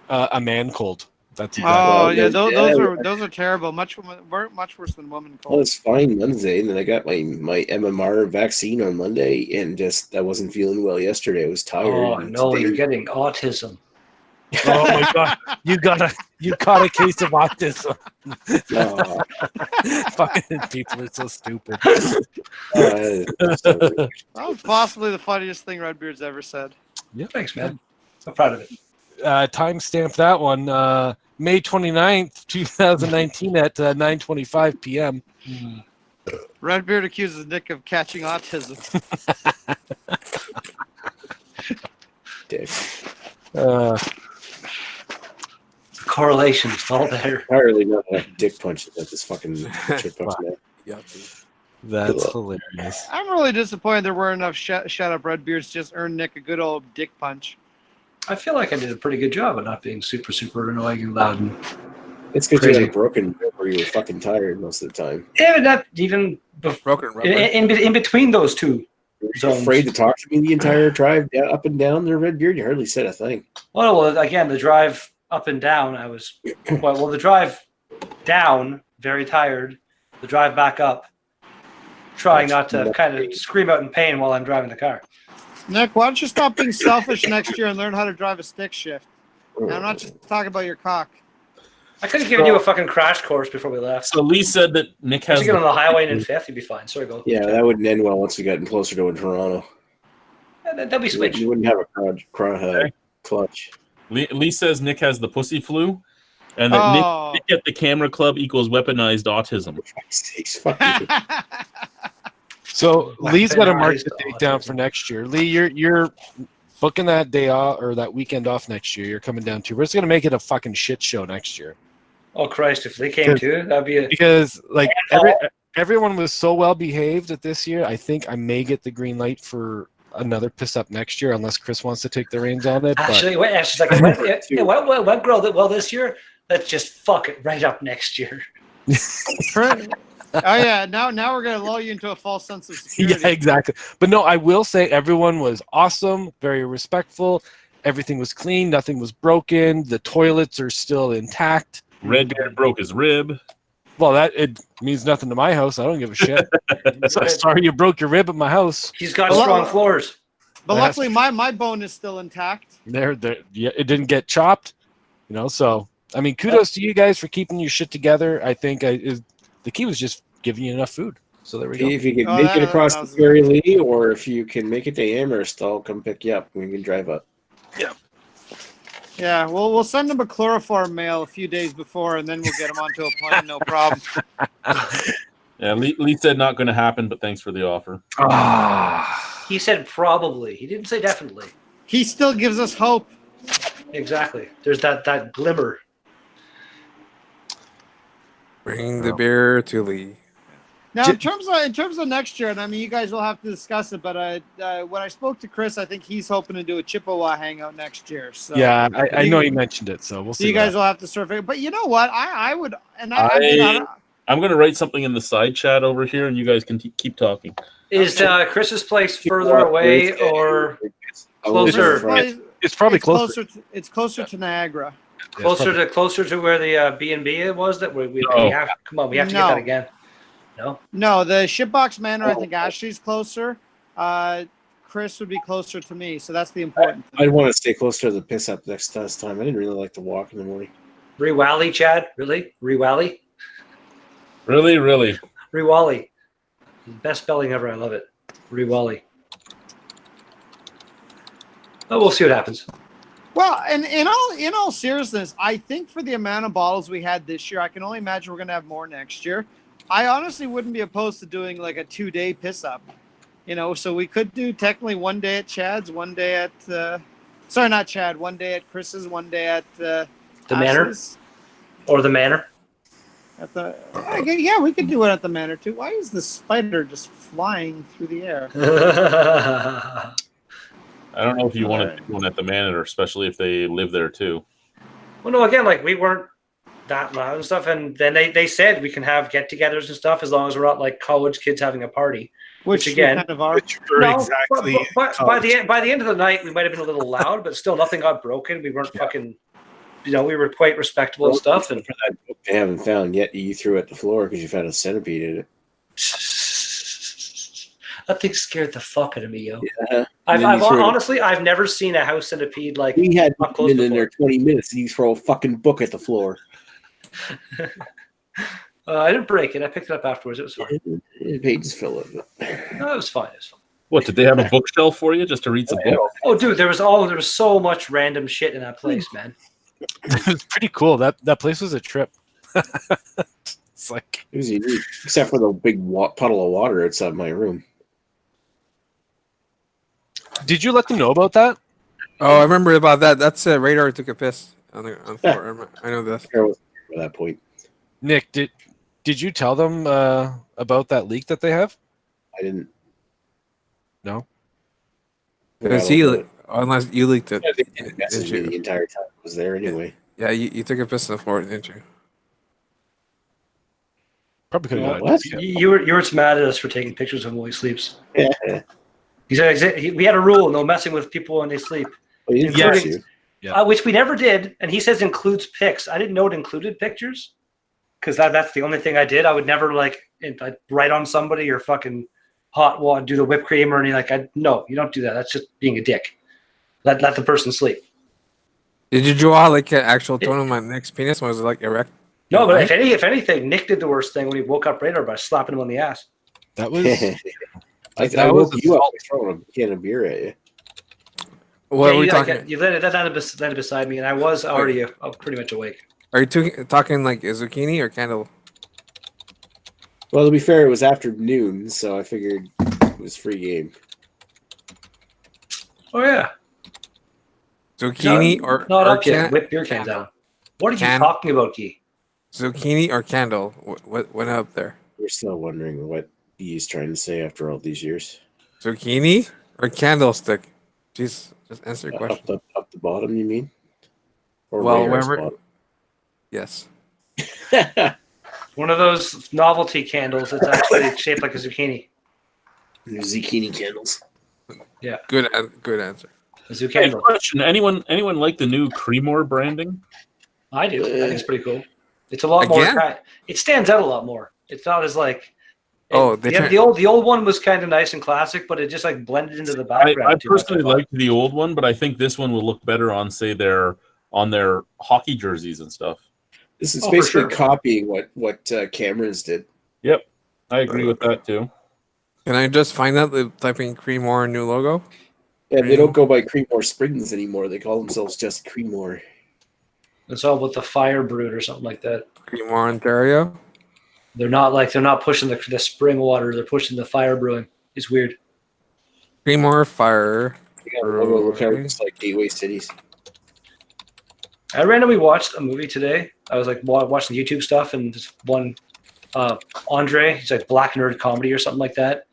A man cold. That's Oh Well, yeah, yeah. those are terrible. Much worse than woman Well, cold. it's fine Wednesday, and then I got my MMR vaccine on Monday, and just I wasn't feeling well yesterday. I was tired. Oh and no, today- you're getting autism. Oh my god, you got a case of autism. Fucking people are so stupid. That was possibly the funniest thing Redbeard's ever said. Yeah, Thanks, man. I'm proud of it. Timestamp that one. May 29th, 2019 at 9:25 p.m. Redbeard accuses Nick of catching autism. Dick. Correlations all there. Entirely not enough dick punches at this fucking shit punch man. That's hilarious. I'm really disappointed there weren't enough shut up Redbeards to just earn Nick a good old dick punch. I feel like I did a pretty good job of not being super annoying and loud. And It's because you Crazy. had a broken rib or you were fucking tired most of the time. yeah, not even Broken rubber. in between those two. You were Zones. afraid to talk to me the entire drive up and down the Red Beard. You hardly said a thing. Well, again, the drive up and down, I was well. The drive down, very tired. The drive back up, trying not to kind of scream out in pain while I'm driving the car. Nick, why don't you stop being selfish next year and learn how to drive a stick shift? And I'm not just talking about your cock. I could have given you a fucking crash course before we left. So Lee said that Nick has Once you get on the highway and in fifth, you'd be fine. Sorry, go. Yeah, that wouldn't end well once we got closer to Toronto. Then we switch. You wouldn't have a clutch. Lee says Nick has the pussy flu, and that Oh. Nick at the camera club equals weaponized autism. Fuck you. So Lee's got to mark the Weaponized date down for next year. Lee, you're booking that day off or that weekend off next year. You're coming down too. We're just gonna make it a fucking shit show next year. Oh Christ! If they came too, that'd be a. Because like everyone was so well behaved at this year. I think I may get the green light for another piss up next year, unless Chris wants to take the reins on it. Actually, wait, she's like, it went well this year. Let's just fuck it right up next year. Oh yeah, now we're gonna lull you into a false sense of security. Yeah, exactly. But no, I will say everyone was awesome, very respectful. Everything was clean, nothing was broken. The toilets are still intact. Redbeard broke his rib. Well, it means nothing to my house. I don't give a shit. So, sorry you broke your rib at my house. He's got strong floors. But luckily, my bone is still intact. Yeah, it didn't get chopped. So I mean, kudos to you guys for keeping your shit together. I think the key was just giving you enough food. So there we go. If you can make it across the ferry, Lee, or if you can make it to Amherst, I'll come pick you up. We can drive up. Yeah. Yeah, we'll send him a chloroform mail a few days before, and then we'll get him onto a plane. No problem. Yeah, Lee said not going to happen, but thanks for the offer. He said probably. He didn't say definitely. He still gives us hope. Exactly. There's that glimmer. Bring the beer to Lee. Now, in terms of next year, and I mean, you guys will have to discuss it. But when I spoke to Chris, I think he's hoping to do a Chippewa hangout next year. So yeah, I know you mentioned it, so we'll see. You guys will have to survey. But you know what? I would, and I'm going to write something in the side chat over here, and you guys can keep talking. Is Chris's place further away or closer? It's probably closer. It's closer to Niagara. Closer to where the B&B was that we have. Come on, we have to get that again. No, the Shipbox Manor. I think Ashley's closer. Chris would be closer to me, so that's the important thing. I'd want to stay closer to the piss up next time. I didn't really like to walk in the morning. Rewally, Chad? Really? Rewally? Really? Rewally. Best spelling ever. I love it. Rewally. Oh, we'll see what happens. Well, and in all seriousness, I think for the amount of bottles we had this year, I can only imagine we're going to have more next year. I honestly wouldn't be opposed to doing like a 2-day piss up, so we could do technically one day at Chad's, one day at, sorry, not Chad, one day at Chris's, one day at the Manor or the Manor. Yeah, we could do it at the Manor too. Why is the spider just flying through the air? I don't know if you want to do one at the Manor, especially if they live there too. Well, no, again, like we weren't that loud and stuff, and then they said we can have get-togethers and stuff as long as we're not like college kids having a party. Which again, kind of are. Exactly. But by the end of the night, we might have been a little loud, but still nothing got broken. We weren't fucking. We were quite respectable and stuff. And that book they haven't found yet, you threw at the floor because you found a centipede in it. That thing scared the fuck out of me, yo. Yeah. I've never seen a house centipede like. We had been in there 20 minutes, and you throw a fucking book at the floor. I didn't break it. I picked it up afterwards. It was fine. Pages fell of it. No, it was fine. What, did they have a bookshelf for you just to read some books? Oh, dude, there was so much random shit in that place, man. It was pretty cool. That place was a trip. It's like it was unique, except for the big puddle of water outside my room. Did you let them know about that? Oh, I remember about that. That's Radar took a piss on the floor. I know this. At that point, Nick, did you tell them about that leak that they have? I didn't. No. Unless you leaked it. Yeah, they didn't message me the entire time. I was there anyway. Yeah, you took a piss on the floor, didn't you? Probably could have. What? You were mad at us for taking pictures of him while he sleeps. Yeah. He said we had a rule: no messing with people when they sleep. Well, which we never did. And he says includes pics. I didn't know it included pictures because that's the only thing I did. I would never I'd write on somebody or fucking hot water, do the whipped cream or anything. No, you don't do that. That's just being a dick. Let the person sleep. Did you draw like an actual tone on my Nick's penis? Was it like erect? No, but if anything, Nick did the worst thing when he woke up Radar by slapping him on the ass. That was. I woke you up throwing a can of beer at you. What are we you, talking? you let it beside me, and I was already pretty much awake. Are you talking like a zucchini or candle? Well, to be fair, it was after noon, so I figured it was free game. Oh yeah. Zucchini Not or up yet. Whip beer cans out. What are you talking about, Guy? Zucchini or candle? What went up there? We're still wondering what he's trying to say after all these years. Zucchini or candlestick? Jeez, just answer your question. Up the bottom, you mean? Or Well, way wherever. bottom? Yes. One of those novelty candles that's actually shaped like a zucchini. Zucchini candles. Yeah. Good answer. A zucchini. Question: Anyone like the new Creemore branding? I do. I think it's pretty cool. It's a lot more. It stands out a lot more. It's not as like. The old one was kind of nice and classic, but it just like blended into the background. I personally liked the old one, but I think this one will look better on, say, their hockey jerseys and stuff. This is basically copying what Cameron's did. Yep, I agree with that too. Can I just find out the typing Creemore new logo? Yeah, they don't go by Creemore Springs anymore. They call themselves just Creemore. It's all about the Fire Brood or something like that. Creemore, Ontario. They're not pushing the spring water. They're pushing the fire brewing. It's weird. Creemore Fire. Look how it looks like Gateway Cities. I randomly watched a movie today. I was like watching YouTube stuff, and this one Andre, he's like black nerd comedy or something like that.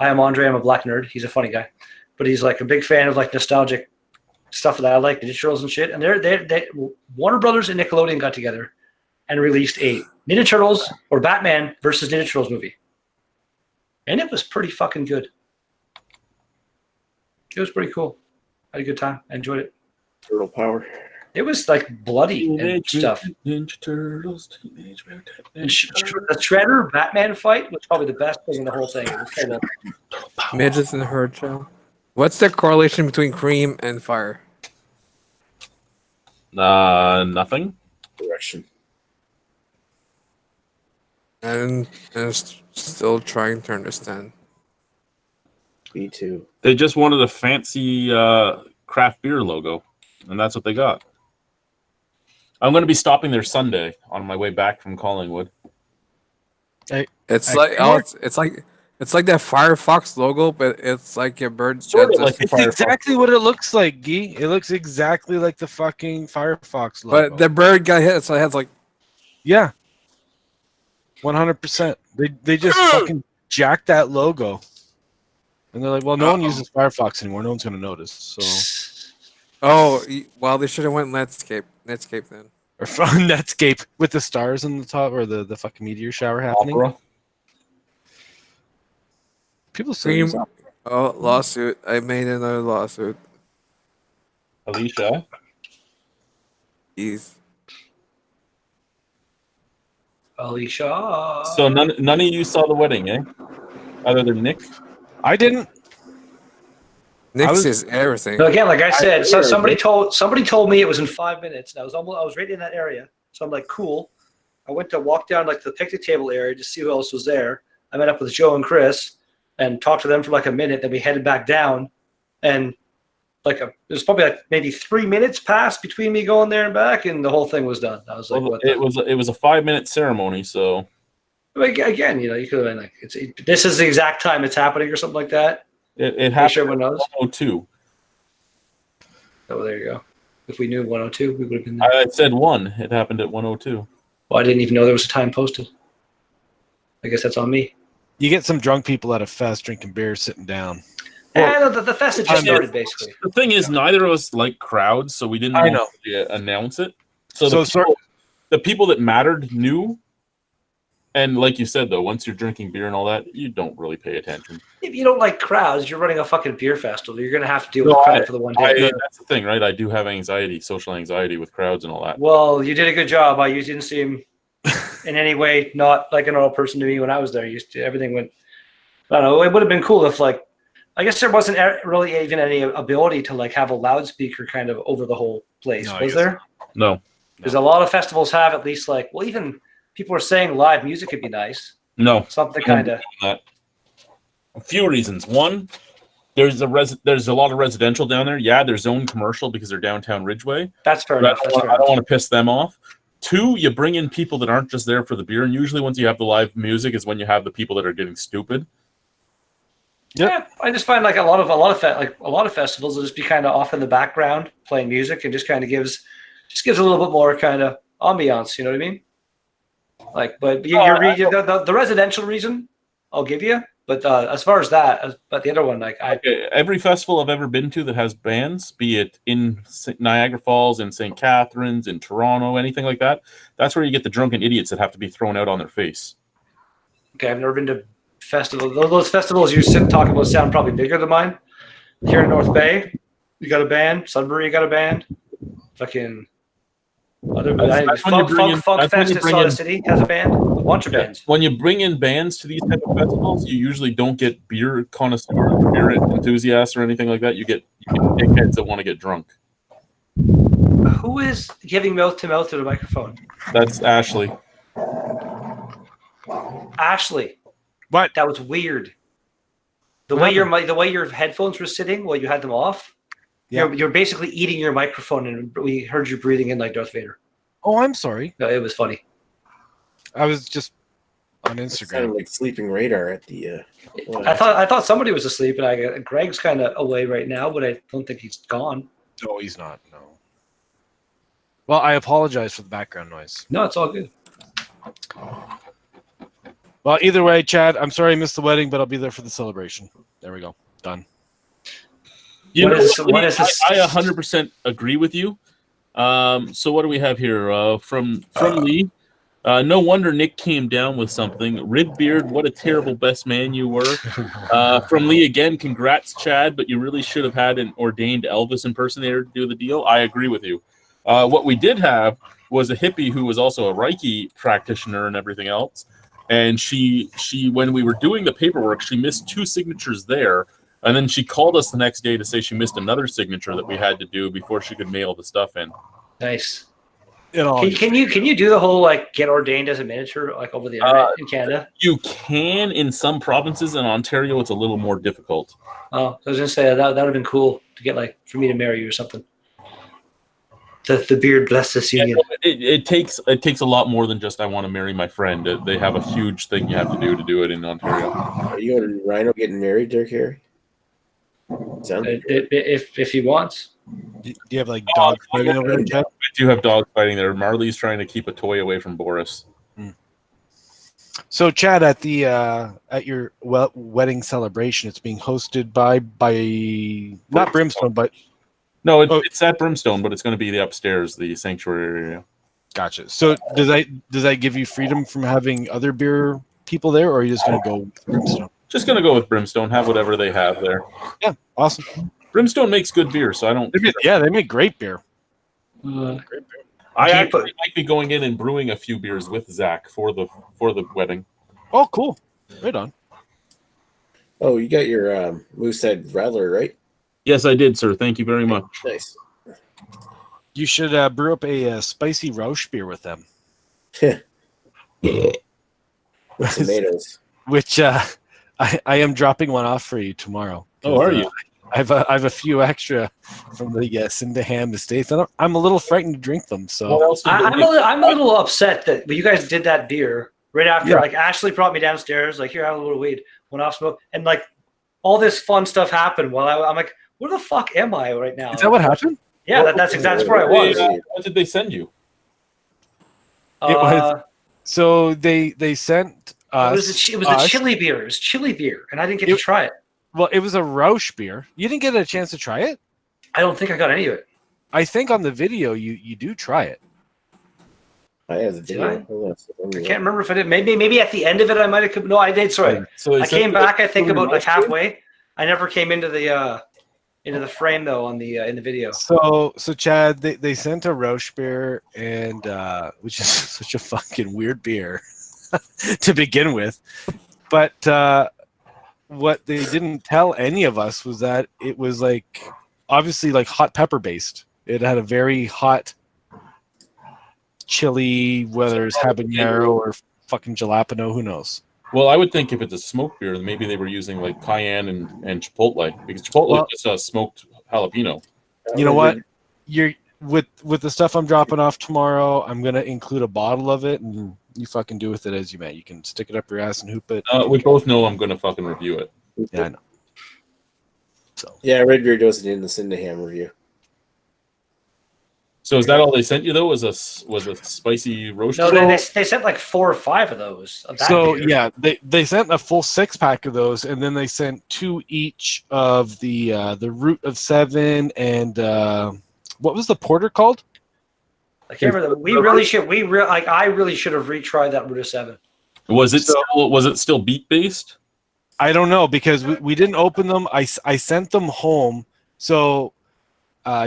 Hi, I'm Andre. I'm a black nerd. He's a funny guy, but he's like a big fan of like nostalgic stuff that I like, Ninja Turtles and shit. And they Warner Brothers and Nickelodeon got together and released a Ninja Turtles or Batman versus Ninja Turtles movie. And it was pretty fucking good. It was pretty cool. I had a good time. I enjoyed it. Turtle power. It was like bloody and stuff. Ninja Turtles, Teenage Mutant And the Shredder Batman fight was probably the best thing in the whole thing. It was kind of Midgets in the herd show. What's the correlation between cream and fire? Nothing. Direction. And still trying to understand. Me too. They just wanted a fancy craft beer logo, and that's what they got. I'm going to be stopping there Sunday on my way back from Collingwood. It's like that Firefox logo, but it's like a bird. It's exactly what it looks like, Guy. It looks exactly like the fucking Firefox logo. But the bird got hit, so it has like. Yeah. 100%. They just fucking jacked that logo. And they're like, well, no one uses Firefox anymore. No one's going to notice. So. Oh, well, they should have went Netscape then. Or from Netscape with the stars in the top, or the fucking meteor shower happening. Opera. People say lawsuit. I made another lawsuit. Alicia. Alicia. So none of you saw the wedding, eh? Other than Nick? I didn't. Nick's is everything. No, again, like I said, somebody told me it was in 5 minutes, and I was right in that area. So I'm like, cool. I went to walk down like the picnic table area to see who else was there. I met up with Joe and Chris and talked to them for like a minute. Then we headed back down, and it was probably like maybe 3 minutes passed between me going there and back, and the whole thing was done. I was like, Well, what? it was a 5-minute ceremony, so. Again, you could have been like, this is the exact time it's happening or something like that. It happened sure everyone knows. 102. Oh, there you go. If we knew 102, we would have been there. I said 1. It happened at 102. Well, I didn't even know there was a time posted. I guess that's on me. You get some drunk people at a fest drinking beer, sitting down. The fest had just started, basically. The thing is, neither of us like crowds, so we didn't announce it. So the people that mattered knew. And like you said, though, once you're drinking beer and all that, you don't really pay attention. If you don't like crowds, you're running a fucking beer festival. You're going to have to deal with crowd for the one day. That's the thing, right? I do have anxiety, social anxiety with crowds and all that. Well, you did a good job. You didn't seem in any way not like a normal person to me when I was there. Everything went. I don't know. It would have been cool if, like, I guess there wasn't really even any ability to like have a loudspeaker kind of over the whole place. Was there? No. Because a lot of festivals have at least like, well, even people are saying live music could be nice. No. Something kind of. A few reasons. One, there's a lot of residential down there. Yeah, they're zoned commercial because they're downtown Ridgeway. That's fair But enough. I don't want to piss them off. 2, you bring in people that aren't just there for the beer, and usually once you have the live music is when you have the people that are getting stupid. Yeah, I just find like a lot of festivals will just be kind of off in the background playing music and just kind of gives a little bit more kind of ambiance. You know what I mean? Like, but the residential reason I'll give you, but as far as that, but the other one, like every festival I've ever been to that has bands, be it in Niagara Falls, in St. Catharines, in Toronto, anything like that, that's where you get the drunken idiots that have to be thrown out on their face. Okay, I've never been to festivals. Those festivals you talk about sound probably bigger than mine. Here in North Bay, you got a band. Sudbury, you got a band. Fucking Funk Fest in Salt City has a band. A bunch of bands. When you bring in bands to these type of festivals, you usually don't get beer connoisseurs, beer enthusiasts, or anything like that. You get dickheads that want to get drunk. Who is giving mouth to mouth to the microphone? That's Ashley. Ashley. What? That was weird. The way your headphones were sitting while you had them off. Yeah. You're basically eating your microphone, and we heard you breathing in like Darth Vader. Oh, I'm sorry. No, it was funny. I was just on It Instagram. sounded like sleeping radar at the. I thought somebody was asleep, and Greg's kind of away right now, but I don't think he's gone. No, he's not. No. Well, I apologize for the background noise. No, it's all good. Well, either way, Chad, I'm sorry I missed the wedding, but I'll be there for the celebration. There we go. Done. You know, what is this? I 100% agree with you. So what do we have here from Lee? No wonder Nick came down with something. Ribbeard, what a terrible best man you were. From Lee again, congrats, Chad, but you really should have had an ordained Elvis impersonator to do the deal. I agree with you. What we did have was a hippie who was also a Reiki practitioner and everything else. And she when we were doing the paperwork, she missed 2 signatures there. And then she called us the next day to say she missed another signature that we had to do before she could mail the stuff in. Nice. Can you do the whole like get ordained as a minister like over the internet in Canada? You can in some provinces. In Ontario, it's a little more difficult. Oh, I was gonna say that would have been cool to get like for me to marry you or something. The beard bless this union. It takes a lot more than just I want to marry my friend. They have a huge thing you have to do it in Ontario. Are you and Rhino getting married, Dirk Harry? If he wants. Do you have like dogs fighting over there, Chad? I do have dogs fighting there. Marley's trying to keep a toy away from Boris. So, Chad, at the at your wedding celebration, it's being hosted by not Brimstone, but no, it's at Brimstone, but it's going to be the upstairs, the sanctuary area. Gotcha. So, does that give you freedom from having other beer people there, or are you just going to go with Brimstone? Just going to go with Brimstone. Have whatever they have there. Yeah, awesome. Brimstone makes good beer, so I don't. They make great beer. Great beer. I actually might be going in and brewing a few beers with Zach for the wedding. Oh, cool! Right on. Oh, you got your Moosehead Rattler, right? Yes, I did, sir. Thank you very much. Nice. You should brew up a spicy Rausch beer with them. With tomatoes. Which I am dropping one off for you tomorrow. Oh, are you? I have a few extra from the Sydenham Estates. I'm a little frightened to drink them. So I'm a little upset that you guys did that beer right after. Yeah. Like Ashley brought me downstairs. Like, here, have a little weed. Went off smoke, and like all this fun stuff happened. While I'm like, where the fuck am I right now? Is that what happened? Yeah, that's exactly where I was. What did they send you? So they sent us. It was a chili beer. It was chili beer, and I didn't get to try it. Well, it was a Rausch beer. You didn't get a chance to try it? I don't think I got any of it. I think on the video you do try it. I have the video. I can't remember if I did. Maybe at the end of it I might have. No, I did. Sorry. So I came back. I think about like halfway. I never came into the frame though on the in the video. So Chad, they sent a Rausch beer, and which is such a fucking weird beer to begin with, but. What they didn't tell any of us was that it was like obviously like hot pepper based. It had a very hot chili, whether it's habanero or fucking jalapeno, who knows. Well, I would think if it's a smoked beer, then maybe they were using like cayenne and chipotle, because chipotle Well- is just a smoked jalapeno. You know what? You're with the stuff I'm dropping off tomorrow. I'm gonna include a bottle of it, and you fucking do with it as you may. You can stick it up your ass and hoop it. We both know I'm going to fucking review it. Yeah, I know. So Yeah, Redbeard wasn't in the Syndaham review. So is that all they sent you though? Was a spicy roast? No, they sent like 4 or 5 of those. Of that beer. yeah, they sent a full 6-pack of those, and then they sent 2 each of the Root of 7 and what was the porter called? I can't remember. I really should have retried that Root of 7. Was it still beet based? I don't know, because we didn't open them. I sent them home. So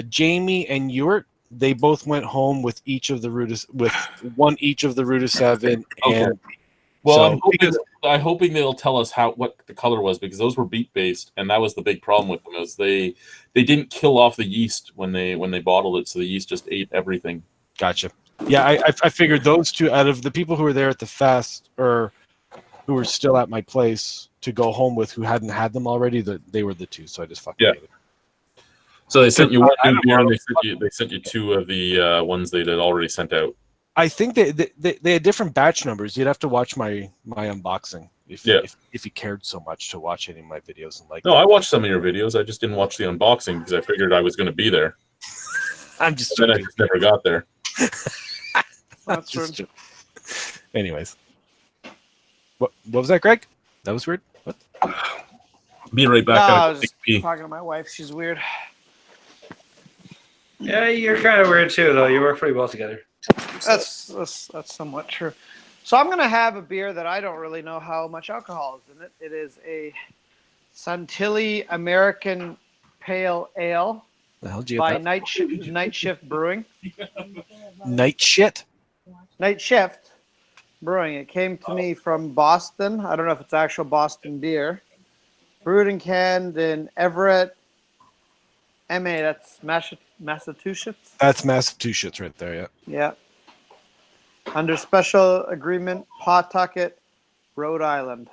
Jamie and Ewart, they both went home with each of the with one each of the Root of 7. Okay. And Well, so, I'm hoping they'll tell us what the color was, because those were beet based, and that was the big problem with them, is they didn't kill off the yeast when they bottled it, so the yeast just ate everything. Gotcha. Yeah, I figured those 2 out of the people who were there at the fest, or who were still at my place to go home with, who hadn't had them already, they were the 2. So I just fucking Yeah. gave it. So they sent you one I new don't beer, and know. they sent you 2 of the ones they had already sent out. I think they had different batch numbers. You'd have to watch my unboxing if you cared so much to watch any of my videos and like. No, I watched some of your videos. I just didn't watch the unboxing because I figured I was going to be there. I'm just Then I joking. just never got there. That's Just true. joking. Anyways, what was that, Greg? That was weird. What? Be right back. I Gotta was take a pee. talking to my wife. She's weird. Yeah, you're kind of weird too, though. You work pretty well together. That's somewhat true. So I'm gonna have a beer that I don't really know how much alcohol is in it. It is a Santilli American Pale Ale The hell did you by get that? Night Shift Brewing. Night shit. Night Shift Brewing. It came to me from Boston. I don't know if it's actual Boston beer. Brewed and canned in Everett, MA. That's Massachusetts. That's Massachusetts right there. Yeah. Yeah. Under special agreement, Pawtucket, Rhode Island.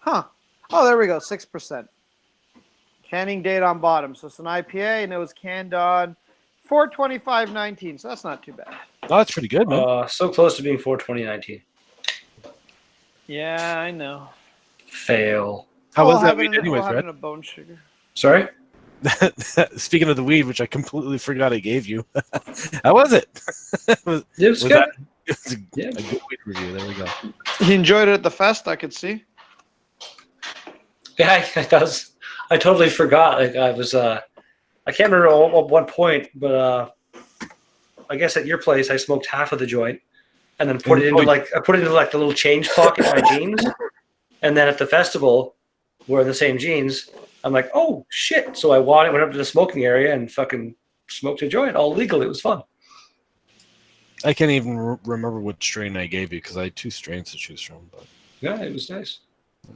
Huh. Oh, there we go. 6%. Canning date on bottom. So it's an IPA, and it was canned on 4/25/19. So that's not too bad. Oh, that's pretty good, man. So close to being 4/20/19. Yeah, I know. Fail. How We'll was that have it weed in- anyways, we'll have Red? it in a bone sugar. Sorry? Speaking of the weed, which I completely forgot I gave you. How was it? It was Was good. that- it was a Yeah. good weed review. There we go. He enjoyed it at the fest, I could see. Yeah, I totally forgot. Like I was, I can't remember at one point, but I guess at your place I smoked half of the joint, and then put it into the little change pocket in my jeans, and then at the festival, wearing the same jeans, I'm like, oh shit! So I went up to the smoking area and fucking smoked a joint, all legal. It was fun. I can't even remember what strain I gave you because I had 2 strains to choose from. But Yeah, it was nice.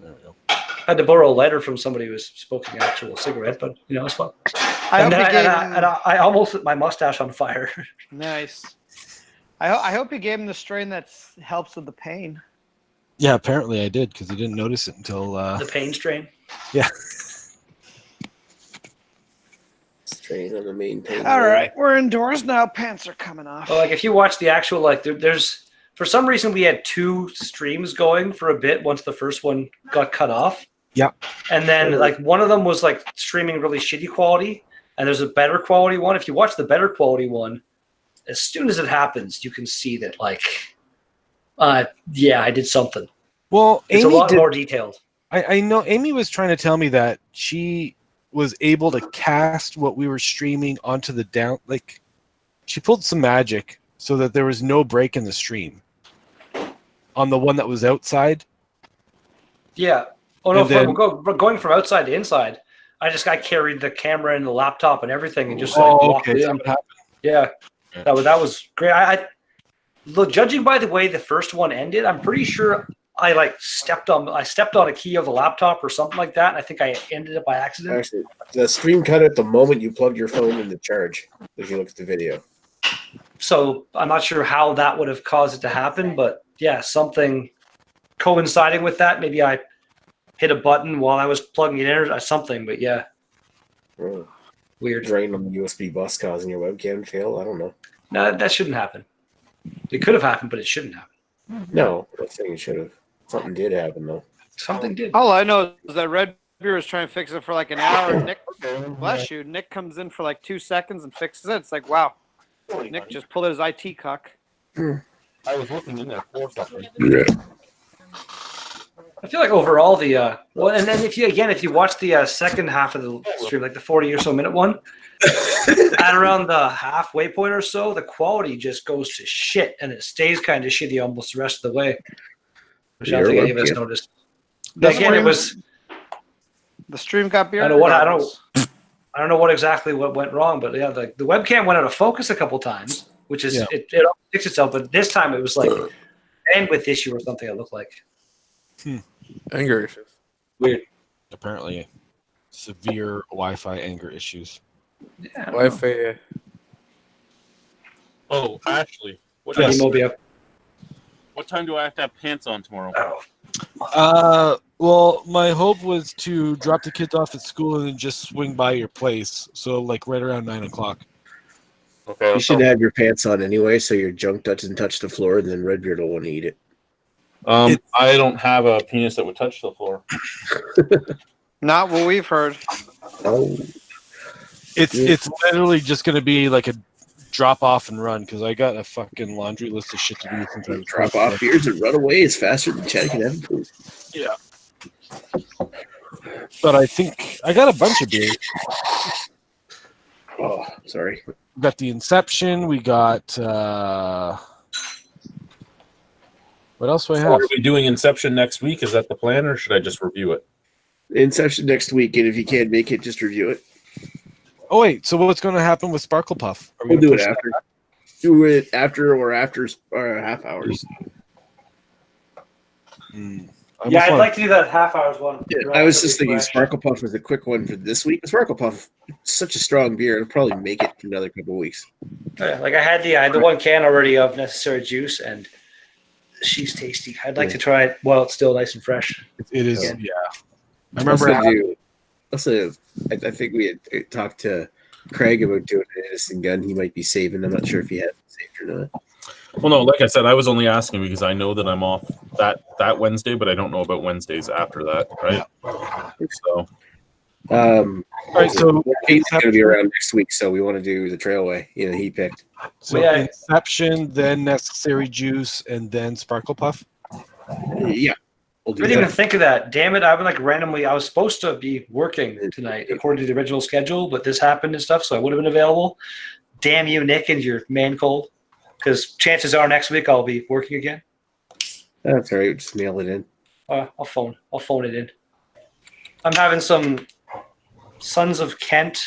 there we go. I had to borrow a lighter from somebody who was smoking an actual cigarette, but it was fun. I hope And he gave him, I almost lit my mustache on fire. nice. I hope you gave him the strain that helps with the pain. Yeah, apparently I did because he didn't notice it until. The pain strain. Yeah. Strain on the main page. All right, we're indoors now. Pants are coming off. Well, like if you watch the actual, there's for some reason we had 2 streams going for a bit once the first one got cut off. Yeah. And then like one of them was like streaming really shitty quality, and there's a better quality one. If you watch the better quality one, as soon as it happens, you can see that yeah, I did something. Well, It's Amy a lot did. more detailed. I know Amy was trying to tell me that she was able to cast what we were streaming onto the down. Like, she pulled some magic so that there was no break in the stream on the one that was outside. Yeah. Oh no, And then- going from outside to inside, I carried the camera and the laptop and everything and just walked okay. in. Yeah, that was great. Look, judging by the way the first one ended, I'm pretty sure I stepped on a key of the laptop or something like that, and I think I ended it by accident. Actually, the stream cut out the moment you plug your phone into charge. If you look at the video, So I'm not sure how that would have caused it to happen, but yeah, something coinciding with that. Maybe I hit a button while I was plugging it in or something. But yeah, Oh, weird. drain on the USB bus causing your webcam to fail. I don't know. No, that shouldn't happen. It could have happened, but it shouldn't happen. No, I think it should have. Something did happen though. Something did. All I know is that Red Beer was trying to fix it for like an hour. Nick, bless you. Nick comes in for like 2 seconds and fixes it. It's like, wow. Nick just pulled out his IT cuck. I was looking in there for something. I feel like overall the well, and then if you watch the second half of the stream, like the 40 or so minute one, at around the halfway point or so, the quality just goes to shit, and it stays kind of shitty almost the rest of the way. Which I don't think any of us noticed. But again, it was the stream got beer. I don't know what exactly what went wrong, but yeah, the webcam went out of focus a couple times, which is it fixed itself, but this time it was like bandwidth issue or something. It looked like Anger issues. weird. Apparently, severe Wi-Fi anger issues. Yeah, Wi-Fi. Oh, Ashley, what Yes. time do I have to have pants on tomorrow? Well, my hope was to drop the kids off at school and then just swing by your place. So, like, right around 9 o'clock. Okay. You should have your pants on anyway, so your junk doesn't touch the floor, and then Redbeard will want to eat it. I don't have a penis that would touch the floor. Not what we've heard. Oh, It's literally just going to be like a drop off and run because I got a fucking laundry list of shit to do. Since I was drop off beers and run away is faster than Chad can have food. Yeah. But I think I got a bunch of beers. Oh, sorry. We got the Inception. We got what else do I So have? are we doing Inception next week? Is that the plan, or should I just review it? Inception next week, and if you can't make it, just review it. Oh wait, so what's going to happen with Sparkle Puff? Are we We'll do gonna it push after. Do it after half hours. Yeah, I'd like to do that half hours one. Yeah, I was just thinking Sparkle Puff was a quick one for this week. Sparkle Puff, such a strong beer, it'll probably make it for another couple of weeks. Yeah, like I had the one can already of necessary juice, and she's tasty. I'd like to try it while it's still nice and fresh. It is, Yeah. yeah. I remember. I think we had talked to Craig about doing an innocent gun. He might be saving. I'm not sure if he had it saved or not. Well, no, like I said, I was only asking because I know that I'm off that Wednesday, but I don't know about Wednesdays after that, right? So, All right, so he's going to be around next week, so we want to do the Trailway. He picked. So Yeah. Inception, then Necessary Juice, and then Sparkle Puff. Yeah, we'll I do didn't even that. think of that. Damn it! I've been like randomly. I was supposed to be working tonight according to the original schedule, but this happened and stuff, so I would have been available. Damn you, Nick, and your man cold. Because chances are next week I'll be working again. That's all right. Just mail it in. I'll phone it in. I'm having some Sons of Kent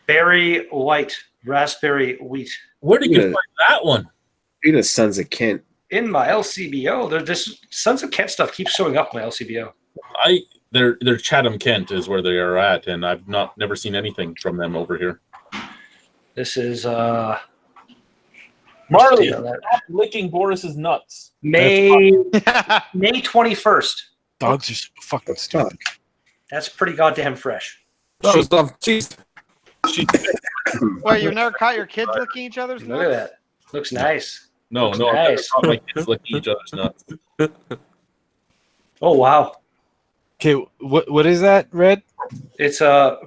berry white raspberry wheat where did you Yeah. find that one? Being a Sons of Kent. in my LCBO. This Sons of Kent stuff keeps showing up in my LCBO. They're Chatham, Kent, is where they are at, and I've never seen anything from them over here. This is Marley, on that. stop licking Boris's nuts. May 21st. Dogs are so fucking stupid. That's pretty goddamn fresh. Shows off cheese. Wait, you've never caught your kids licking each other's Look at nuts? that. Looks nice. No, Looks I've never nice. caught my kids licking each other's nuts. Oh wow. Okay, what is that, Red? It's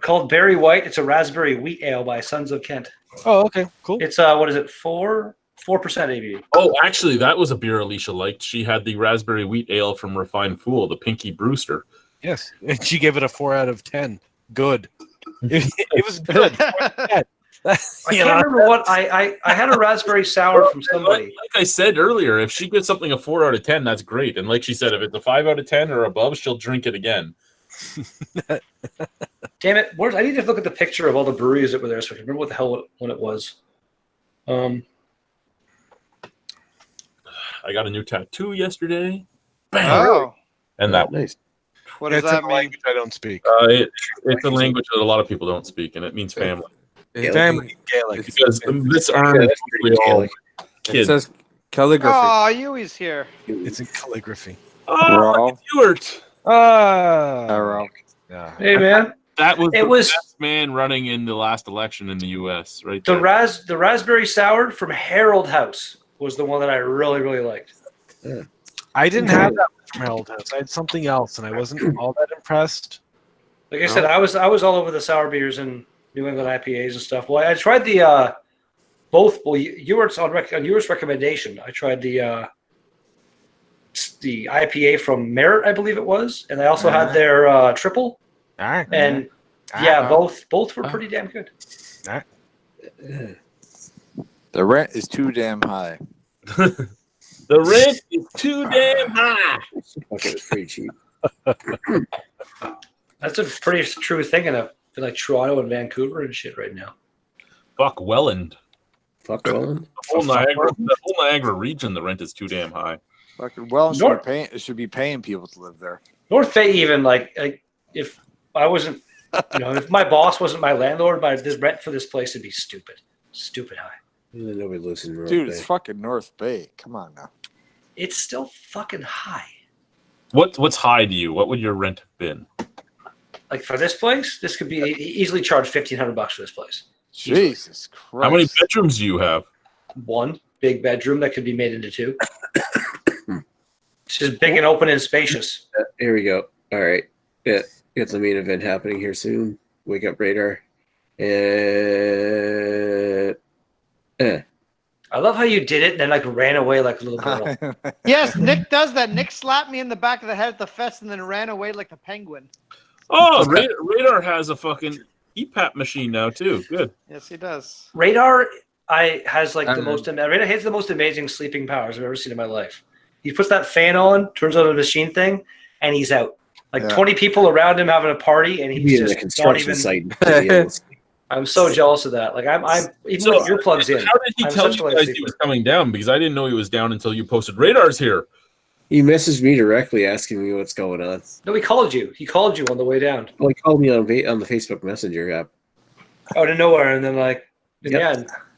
called Berry White. It's a raspberry wheat ale by Sons of Kent. Oh, okay, cool. It's what is it? 4% ABV. Oh, actually, that was a beer Alicia liked. She had the raspberry wheat ale from Refined Fool, the Pinky Brewster. Yes, and she gave it a 4 out of 10. Good. It was good. I can't remember what I had a raspberry sour from somebody. Like I said earlier, if she gives something a 4 out of 10, that's great. And like she said, if it's a 5 out of 10 or above, she'll drink it again. Damn it! I need to look at the picture of all the breweries that were there so I can remember what the hell one it was. I got a new tattoo yesterday. Bam! Oh, And that Nice. what does It's that a mean? language I don't speak. it's a language that a lot of people don't speak, and it means family. Yeah, Family Gaelic. Because this Yeah, earns that's pretty all Gaelic. It kids. says Calligraphy. Oh, Yui's here. It's in calligraphy. Oh, Stewart. Yeah. Hey man, That was It the was- best man running in the last election in the U.S. Right the there. the raspberry sour from Harold House was the one that I really really liked. I didn't have that from Harold House. I had something else, and I wasn't all that impressed. Like I said, I was all over the sour beers and New England IPAs and stuff. Well, I tried the both. Well, yours on yours recommendation. I tried the IPA from Merit, I believe it was, and I also had their triple. And yeah, both were pretty damn good. The rent is too damn high. The rent is too damn high. Okay, it's pretty cheap. That's a pretty true thing in like Toronto and Vancouver and shit right now. Fuck Welland. Fuck Welland. The whole Niagara region, the rent is too damn high. Fucking well, North- should be paying people to live there. North Bay, even like if I wasn't, if my boss wasn't my landlord, this rent for this place would be stupid high. Nobody lives in North Dude, Bay. it's fucking North Bay. Come on now. It's still fucking high. What's high to you? What would your rent have been? Like for this place, this could be easily charged $1,500 for this place. Jesus Christ. How many bedrooms do you have? One big bedroom that could be made into two. It's just big and open and spacious. Here we go. All right. Yeah, it's the main event happening here soon. Wake up radar. I love how you did it and then like ran away like a little girl. Yes, Nick does that. Nick slapped me in the back of the head at the fest and then ran away like a penguin. Oh, Radar has a fucking EPAP machine now too. Good. Yes, he does. Radar has like the most. Radar has the most amazing sleeping powers I've ever seen in my life. He puts that fan on, turns on a machine thing, and he's out. Like 20 people around him having a party, and he's in the just not construction even. site. I'm so jealous of that. Like I'm even So, with earplugs in. How did he tell you guys he was coming down? Because I didn't know he was down until you posted Radar's here. He messaged me directly asking me what's going on. No, he called you. He called you on the way down. Well, he called me on the Facebook Messenger app. Out of nowhere, and then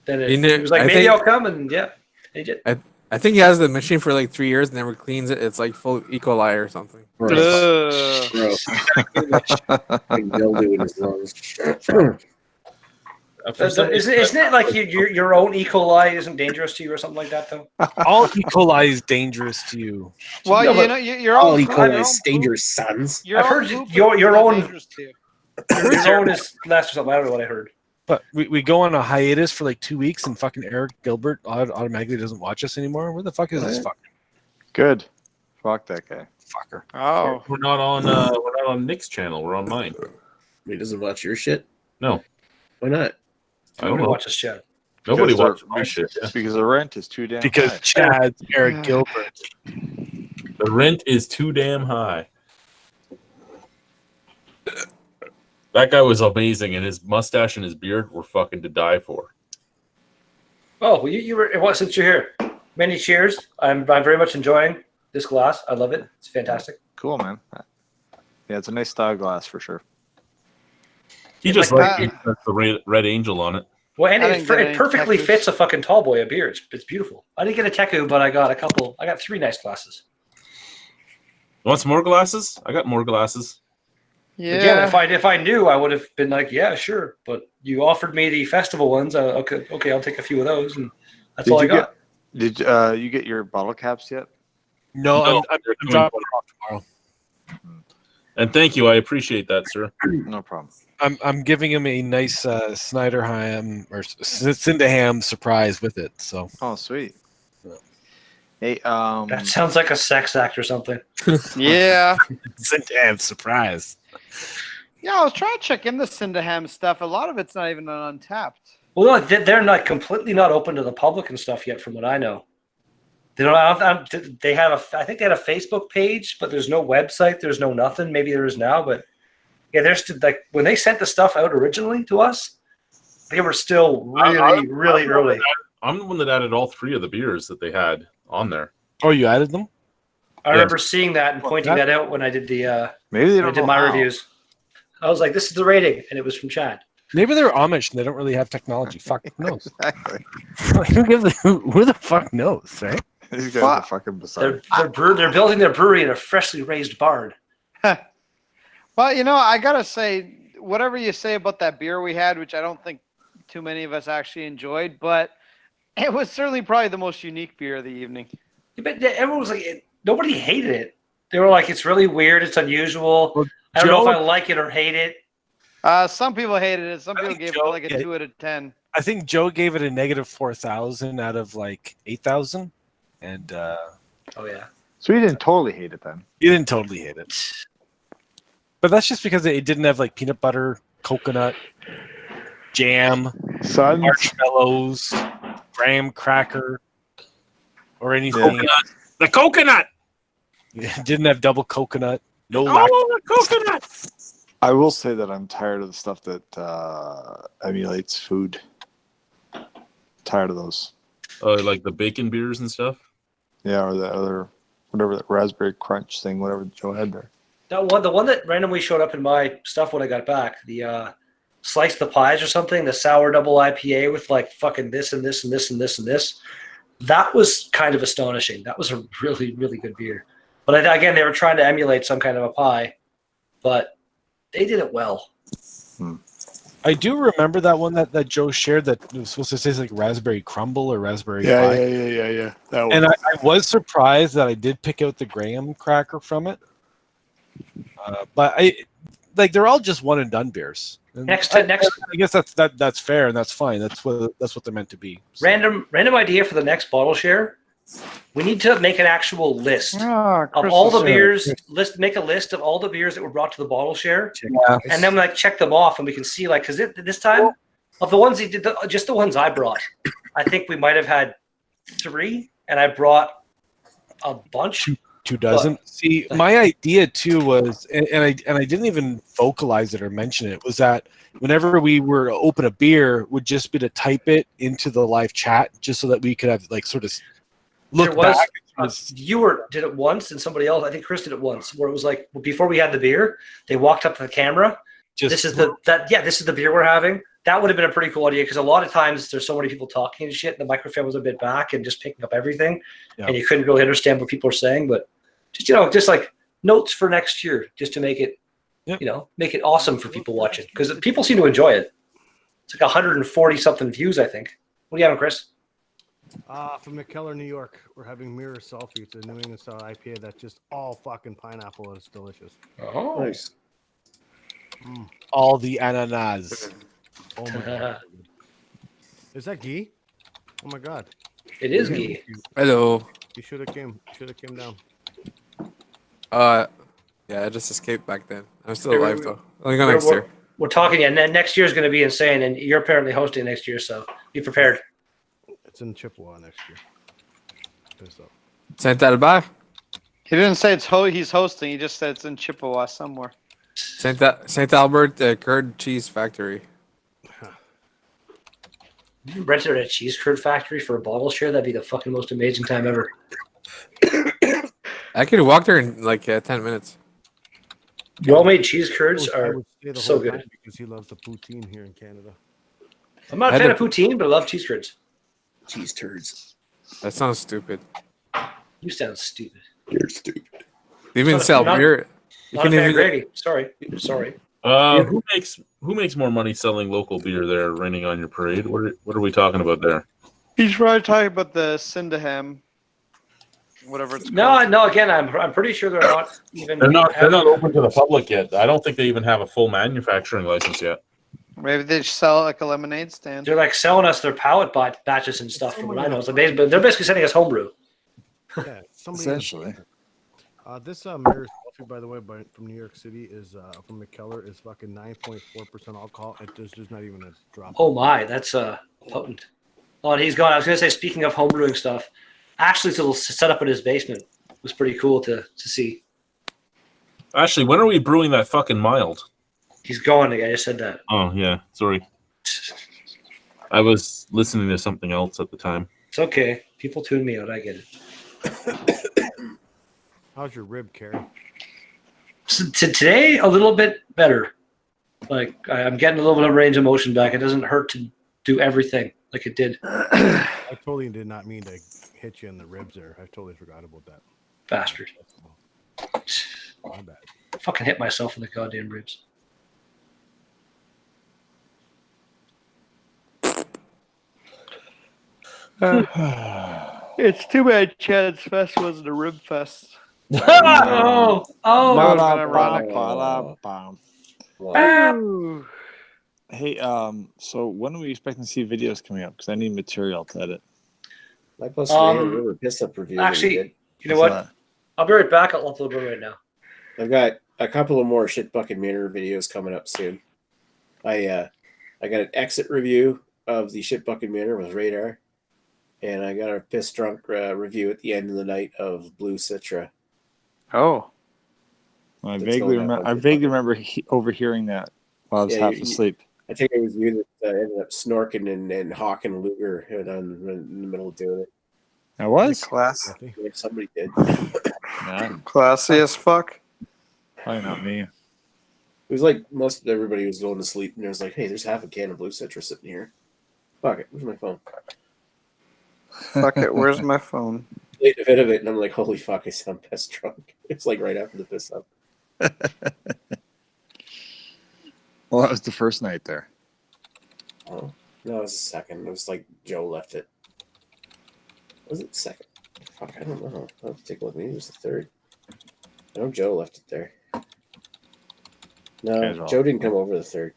then he was like, maybe I'll come, and yeah, he did. I think he has the machine for like 3 years, never cleans it. It's like full of E. coli or something. Gross. Like mildew in his lungs. Isn't it like your own E. coli isn't dangerous to you or something like that, though? All E. coli is dangerous to you. Well, No, your All own E. poop- coli your is own dangerous, sons. I've heard poop your is not own- dangerous to you. Your own is less or something. I don't know what I heard. But we go on a hiatus for like 2 weeks, and fucking Eric Gilbert automatically doesn't watch us anymore. Where the fuck is this fucker? Good. Fuck that guy. Fucker. Oh, We're not on Nick's channel. We're on mine. He doesn't watch your shit? No. Why not? I don't know. Watch this chat. Nobody Because watches my shit. Yeah. Because the rent is too damn Because high. Chad's Eric Gilbert. The rent is too damn high. That guy was amazing, and his mustache and his beard were fucking to die for. Oh, well, you were. Well, since you're here, many cheers. I'm very much enjoying this glass. I love it. It's fantastic. Cool, man. Yeah, it's a nice style glass for sure. He just like liked the red angel on it. Well, and I didn't get it any perfectly Tekus. fits a fucking tall boy of beer. It's beautiful. I didn't get a Teku, but I got a couple. I got 3 nice glasses. Want some more glasses? I got more glasses. yeah. Again, if I knew, I would have been like, yeah, sure. But you offered me the festival ones. Okay, I'll take a few of those, and that's Did all I you got. Did you get your bottle caps yet? No, No, I'm they're coming dropping it off tomorrow. And thank you. I appreciate that, sir. No problem. I'm giving him a nice Snyderham or Syndaham surprise with it. So Oh, sweet. Hey, That sounds like a sex act or something. Yeah. Syndaham surprise. Yeah, I was trying to check in the Syndaham stuff. A lot of it's not even on Untapped. Well, no, they're not completely not open to the public and stuff yet, from what I know. They don't. They have I think they had a Facebook page, but there's no website. There's no nothing. Maybe there is now, but yeah, there's like when they sent the stuff out originally to us, they were still really early. I'm the one that added all 3 of the beers that they had on there. Oh, you added them? I remember seeing that and pointing that out when I did maybe they when I don't did know my how. reviews. I was like, "This is the rating," and it was from Chad. Maybe they're Amish and they don't really have technology. Fuck, who knows? Exactly. Who the fuck knows, right? These guys Well, are fucking bizarre. They're building their brewery in a freshly raised barn. Well, you know, I gotta say, whatever you say about that beer we had, which I don't think too many of us actually enjoyed, but it was certainly probably the most unique beer of the evening. But everyone was like, nobody hated it. They were like, it's really weird, it's unusual. Well, I don't know if Joe- I like it or hate it. Some people hated it. Some people think gave Joe- it like a yeah. 2 out of 10. I think Joe gave it a negative 4,000 out of like 8,000, and Oh yeah. So you didn't totally hate it then. you didn't totally hate it. But that's just because it didn't have like peanut butter, coconut, jam, Son, marshmallows, graham cracker, or anything. The coconut. It didn't have double coconut. No Oh, the coconut. I will say that I'm tired of the stuff that emulates food. Tired of those. Oh, like the bacon beers and stuff. Yeah, or the other, whatever, that raspberry crunch thing, whatever Joe had there. The one that randomly showed up in my stuff when I got back, the slice the pies or something, the sour double IPA with like fucking this and this and this and this and this. That was kind of astonishing. That was a really, really good beer. But again, they were trying to emulate some kind of a pie, but they did it well. I do remember that one that Joe shared that was supposed to say like raspberry crumble or raspberry pie. Yeah. That one. And I was surprised that I did pick out the graham cracker from it. But they're all just one and done beers. And I guess that's fair and that's fine. That's what they're meant to be. So. random idea for the next bottle share. We need to make an actual list Oh, of all the beers. Make a list of all the beers that were brought to the bottle share, and then like check them off, and we can see like because this time of the ones he did, just the ones I brought, I think we might have had 3, and I brought a bunch. 2 dozen. See, my idea too was, and I didn't even vocalize it or mention it, was that whenever we were to open a beer, would just be to type it into the live chat, just so that we could have like sort of look There was back. you did it once, and somebody else, I think Chris did it once, where it was like before we had the beer, they walked up to the camera. This is the beer we're having. That would have been a pretty cool idea because a lot of times there's so many people talking and shit, and the microphone was a bit back and just picking up everything, and you couldn't really understand what people are saying. But just like notes for next year, just to make it, make it awesome for people watching because people seem to enjoy it. It's like 140 something views, I think. What do you have, Chris? From McKellar, New York, we're having Mirror Selfie. It's a New England style IPA that's just all fucking pineapple. It's delicious. Oh, Nice. All the ananas. Oh my god. Is that ghee? Oh my god. It is ghee. Hello. You should have came down. Yeah, I just escaped back then. I'm still alive though. Only go next year. We're talking, and then next year is going to be insane, and you're apparently hosting next year, so be prepared. It's in Chippewa next year. Saint Albert. He didn't say he's hosting. He just said it's in Chippewa somewhere. Saint Albert curd cheese factory. You rented a cheese curd factory for a bottle share? That'd be the fucking most amazing time ever. I could walk there in like 10 minutes. Well-made cheese curds I are would stay the so whole good. time because he loves the poutine here in Canada. I'm not a fan of poutine, but I love cheese curds. Cheese turds. That sounds stupid. You sound stupid. You're stupid. They even sell beer. You Not a can fan of even gravy. Sorry. Who makes more money selling local beer there, raining on your parade? What are we talking about there? He's probably talking about the Syndaham, whatever it's called. No. Again, I'm pretty sure they're not even. They're not open to the public yet. I don't think they even have a full manufacturing license yet. Maybe they just sell like a lemonade stand. They're like selling us their pallet batches and stuff. From what I know, so they're basically sending us homebrew. Yeah, Essentially. This Mirror Selfie, by the way, from New York City is from McKellar is fucking 9.4% alcohol. There's not even a drop. Oh my, that's potent. Oh, and he's gone. I was gonna say, speaking of homebrewing stuff, Ashley's little setup in his basement was pretty cool to see. Actually, when are we brewing that fucking mild? He's going. I just said that. Oh yeah, sorry. I was listening to something else at the time. It's okay. People tune me out. I get it. How's your rib, Carrie? So today, a little bit better. Like I'm getting a little bit of range of motion back. It doesn't hurt to do everything like it did. I totally did not mean to hit you in the ribs there. I totally forgot about that. Bastard. My bad. Fucking hit myself in the goddamn ribs. It's too bad Chad's Fest wasn't a rib fest. Oh, That would've been ironic. Wow. Hey, so when are we expecting to see videos coming up? Because I need material to edit. I posted a River piss up review. Actually, you know what? I'll be right back. I'll upload it right now. I've got a couple of more shit bucket mirror videos coming up soon. I got an exit review of the shit bucket mirror with radar, and I got a piss drunk review at the end of the night of Blue Citra. Oh, I vaguely remember overhearing that while I was half asleep. I think it was you that ended up snorking and hawking Luger in the middle of doing it. I was? class. Somebody did. Nah, Classy as fuck. probably not me. It was like most everybody was going to sleep, and it was like, hey, there's half a can of Blue Citra sitting here. Fuck it. Where's my phone? Fuck it. Where's my phone? Played a bit of it, and I'm like, holy fuck, I sound piss drunk. It's like right after the piss up. Well, that was the first night there. Oh, no, it was the second. It was like Joe left it. Was it the second? Fuck, I don't know. I'll have to take a look. Maybe it was the third. I know Joe left it there. No, Casual. Joe didn't come over the third.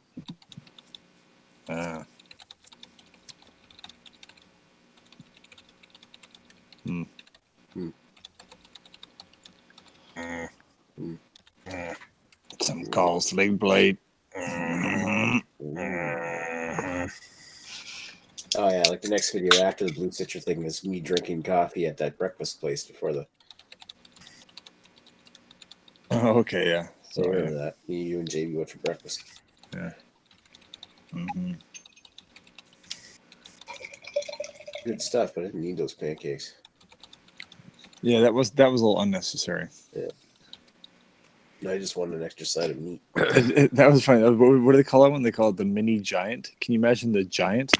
Some calls, big blade. Oh yeah, like the next video after the Blue Citra thing is me drinking coffee at that breakfast place before the. Oh, okay, yeah. So remember that me, you, and JB went for breakfast. Yeah. Mm-hmm. Good stuff, but I didn't need those pancakes. Yeah, that was a little unnecessary. Yeah. I just wanted an extra side of meat. That was funny. What do they call it when they call it the mini giant? Can you imagine the giant?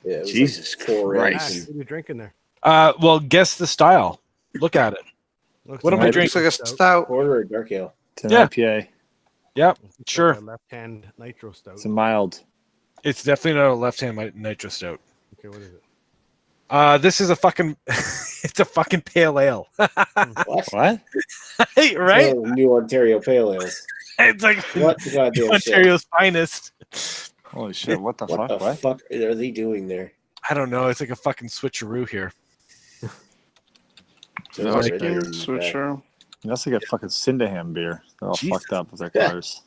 Yeah, it was Jesus like 4 Christ. eggs. What are you drinking there? Well, guess the style. Look at it. What am I like drinking? Looks like a stout. Porter or dark ale? It's an Yeah. IPA. Yep, It's sure. like a left-hand nitro stout. It's a mild. It's definitely not a left-hand nitro stout. Okay, what is it? This is a fucking. It's a fucking pale ale. What? What? Right? Oh, New Ontario Pale Ales. It's like What the goddamn Ontario's finest. Holy shit! What the shit? What fuck? the What? fuck are they doing there? I don't know. It's like a fucking switcheroo here. Those Like- red beers in the back. Switcher. That's like a fucking Syndaham beer. They're all Jesus. fucked up with their colors.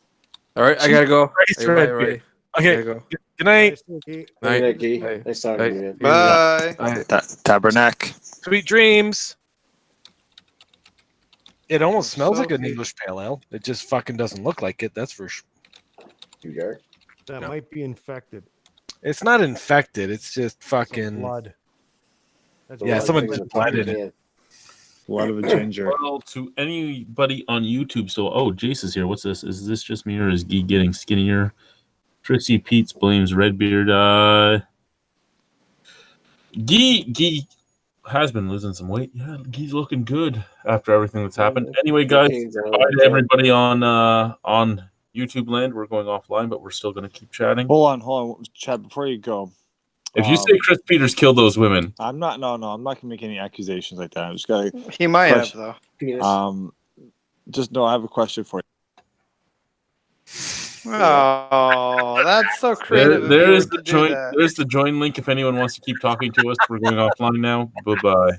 All right, I gotta go. Christ, Everybody red ready? Okay. Gotta go. Good night. Nice, Stinky. Hey, Night. Nicky. Hey. Nice talking to you, man. Bye. Tabernacle. Sweet dreams. It almost smells like an Sophie. English pale ale. It just fucking doesn't look like it. That's for sure. Too dark. That No. might be infected. It's not infected. It's just Some fucking. blood. That's Yeah, blood. someone Things just in the fucking blended it. can. Blood of a ginger. Well, to anybody on YouTube, so Jace is here. What's this? Is this just me or is Gee getting skinnier? Trixie Pete's blames Redbeard. Gee has been losing some weight. Yeah, Gee's looking good after everything that's happened. Anyway, guys, bye to everybody on YouTube land. We're going offline, but we're still going to keep chatting. Hold on, Chad. Before you go, If you say Chris Peters killed those women, I'm not. No, I'm not gonna make any accusations like that. I'm just gonna. He might have Question. though. Penis. Just no. I have a question for you. Oh, that's so creative. of there you is to the do join. that. There's the join link if anyone wants to keep talking to us. We're going offline now. Bye bye.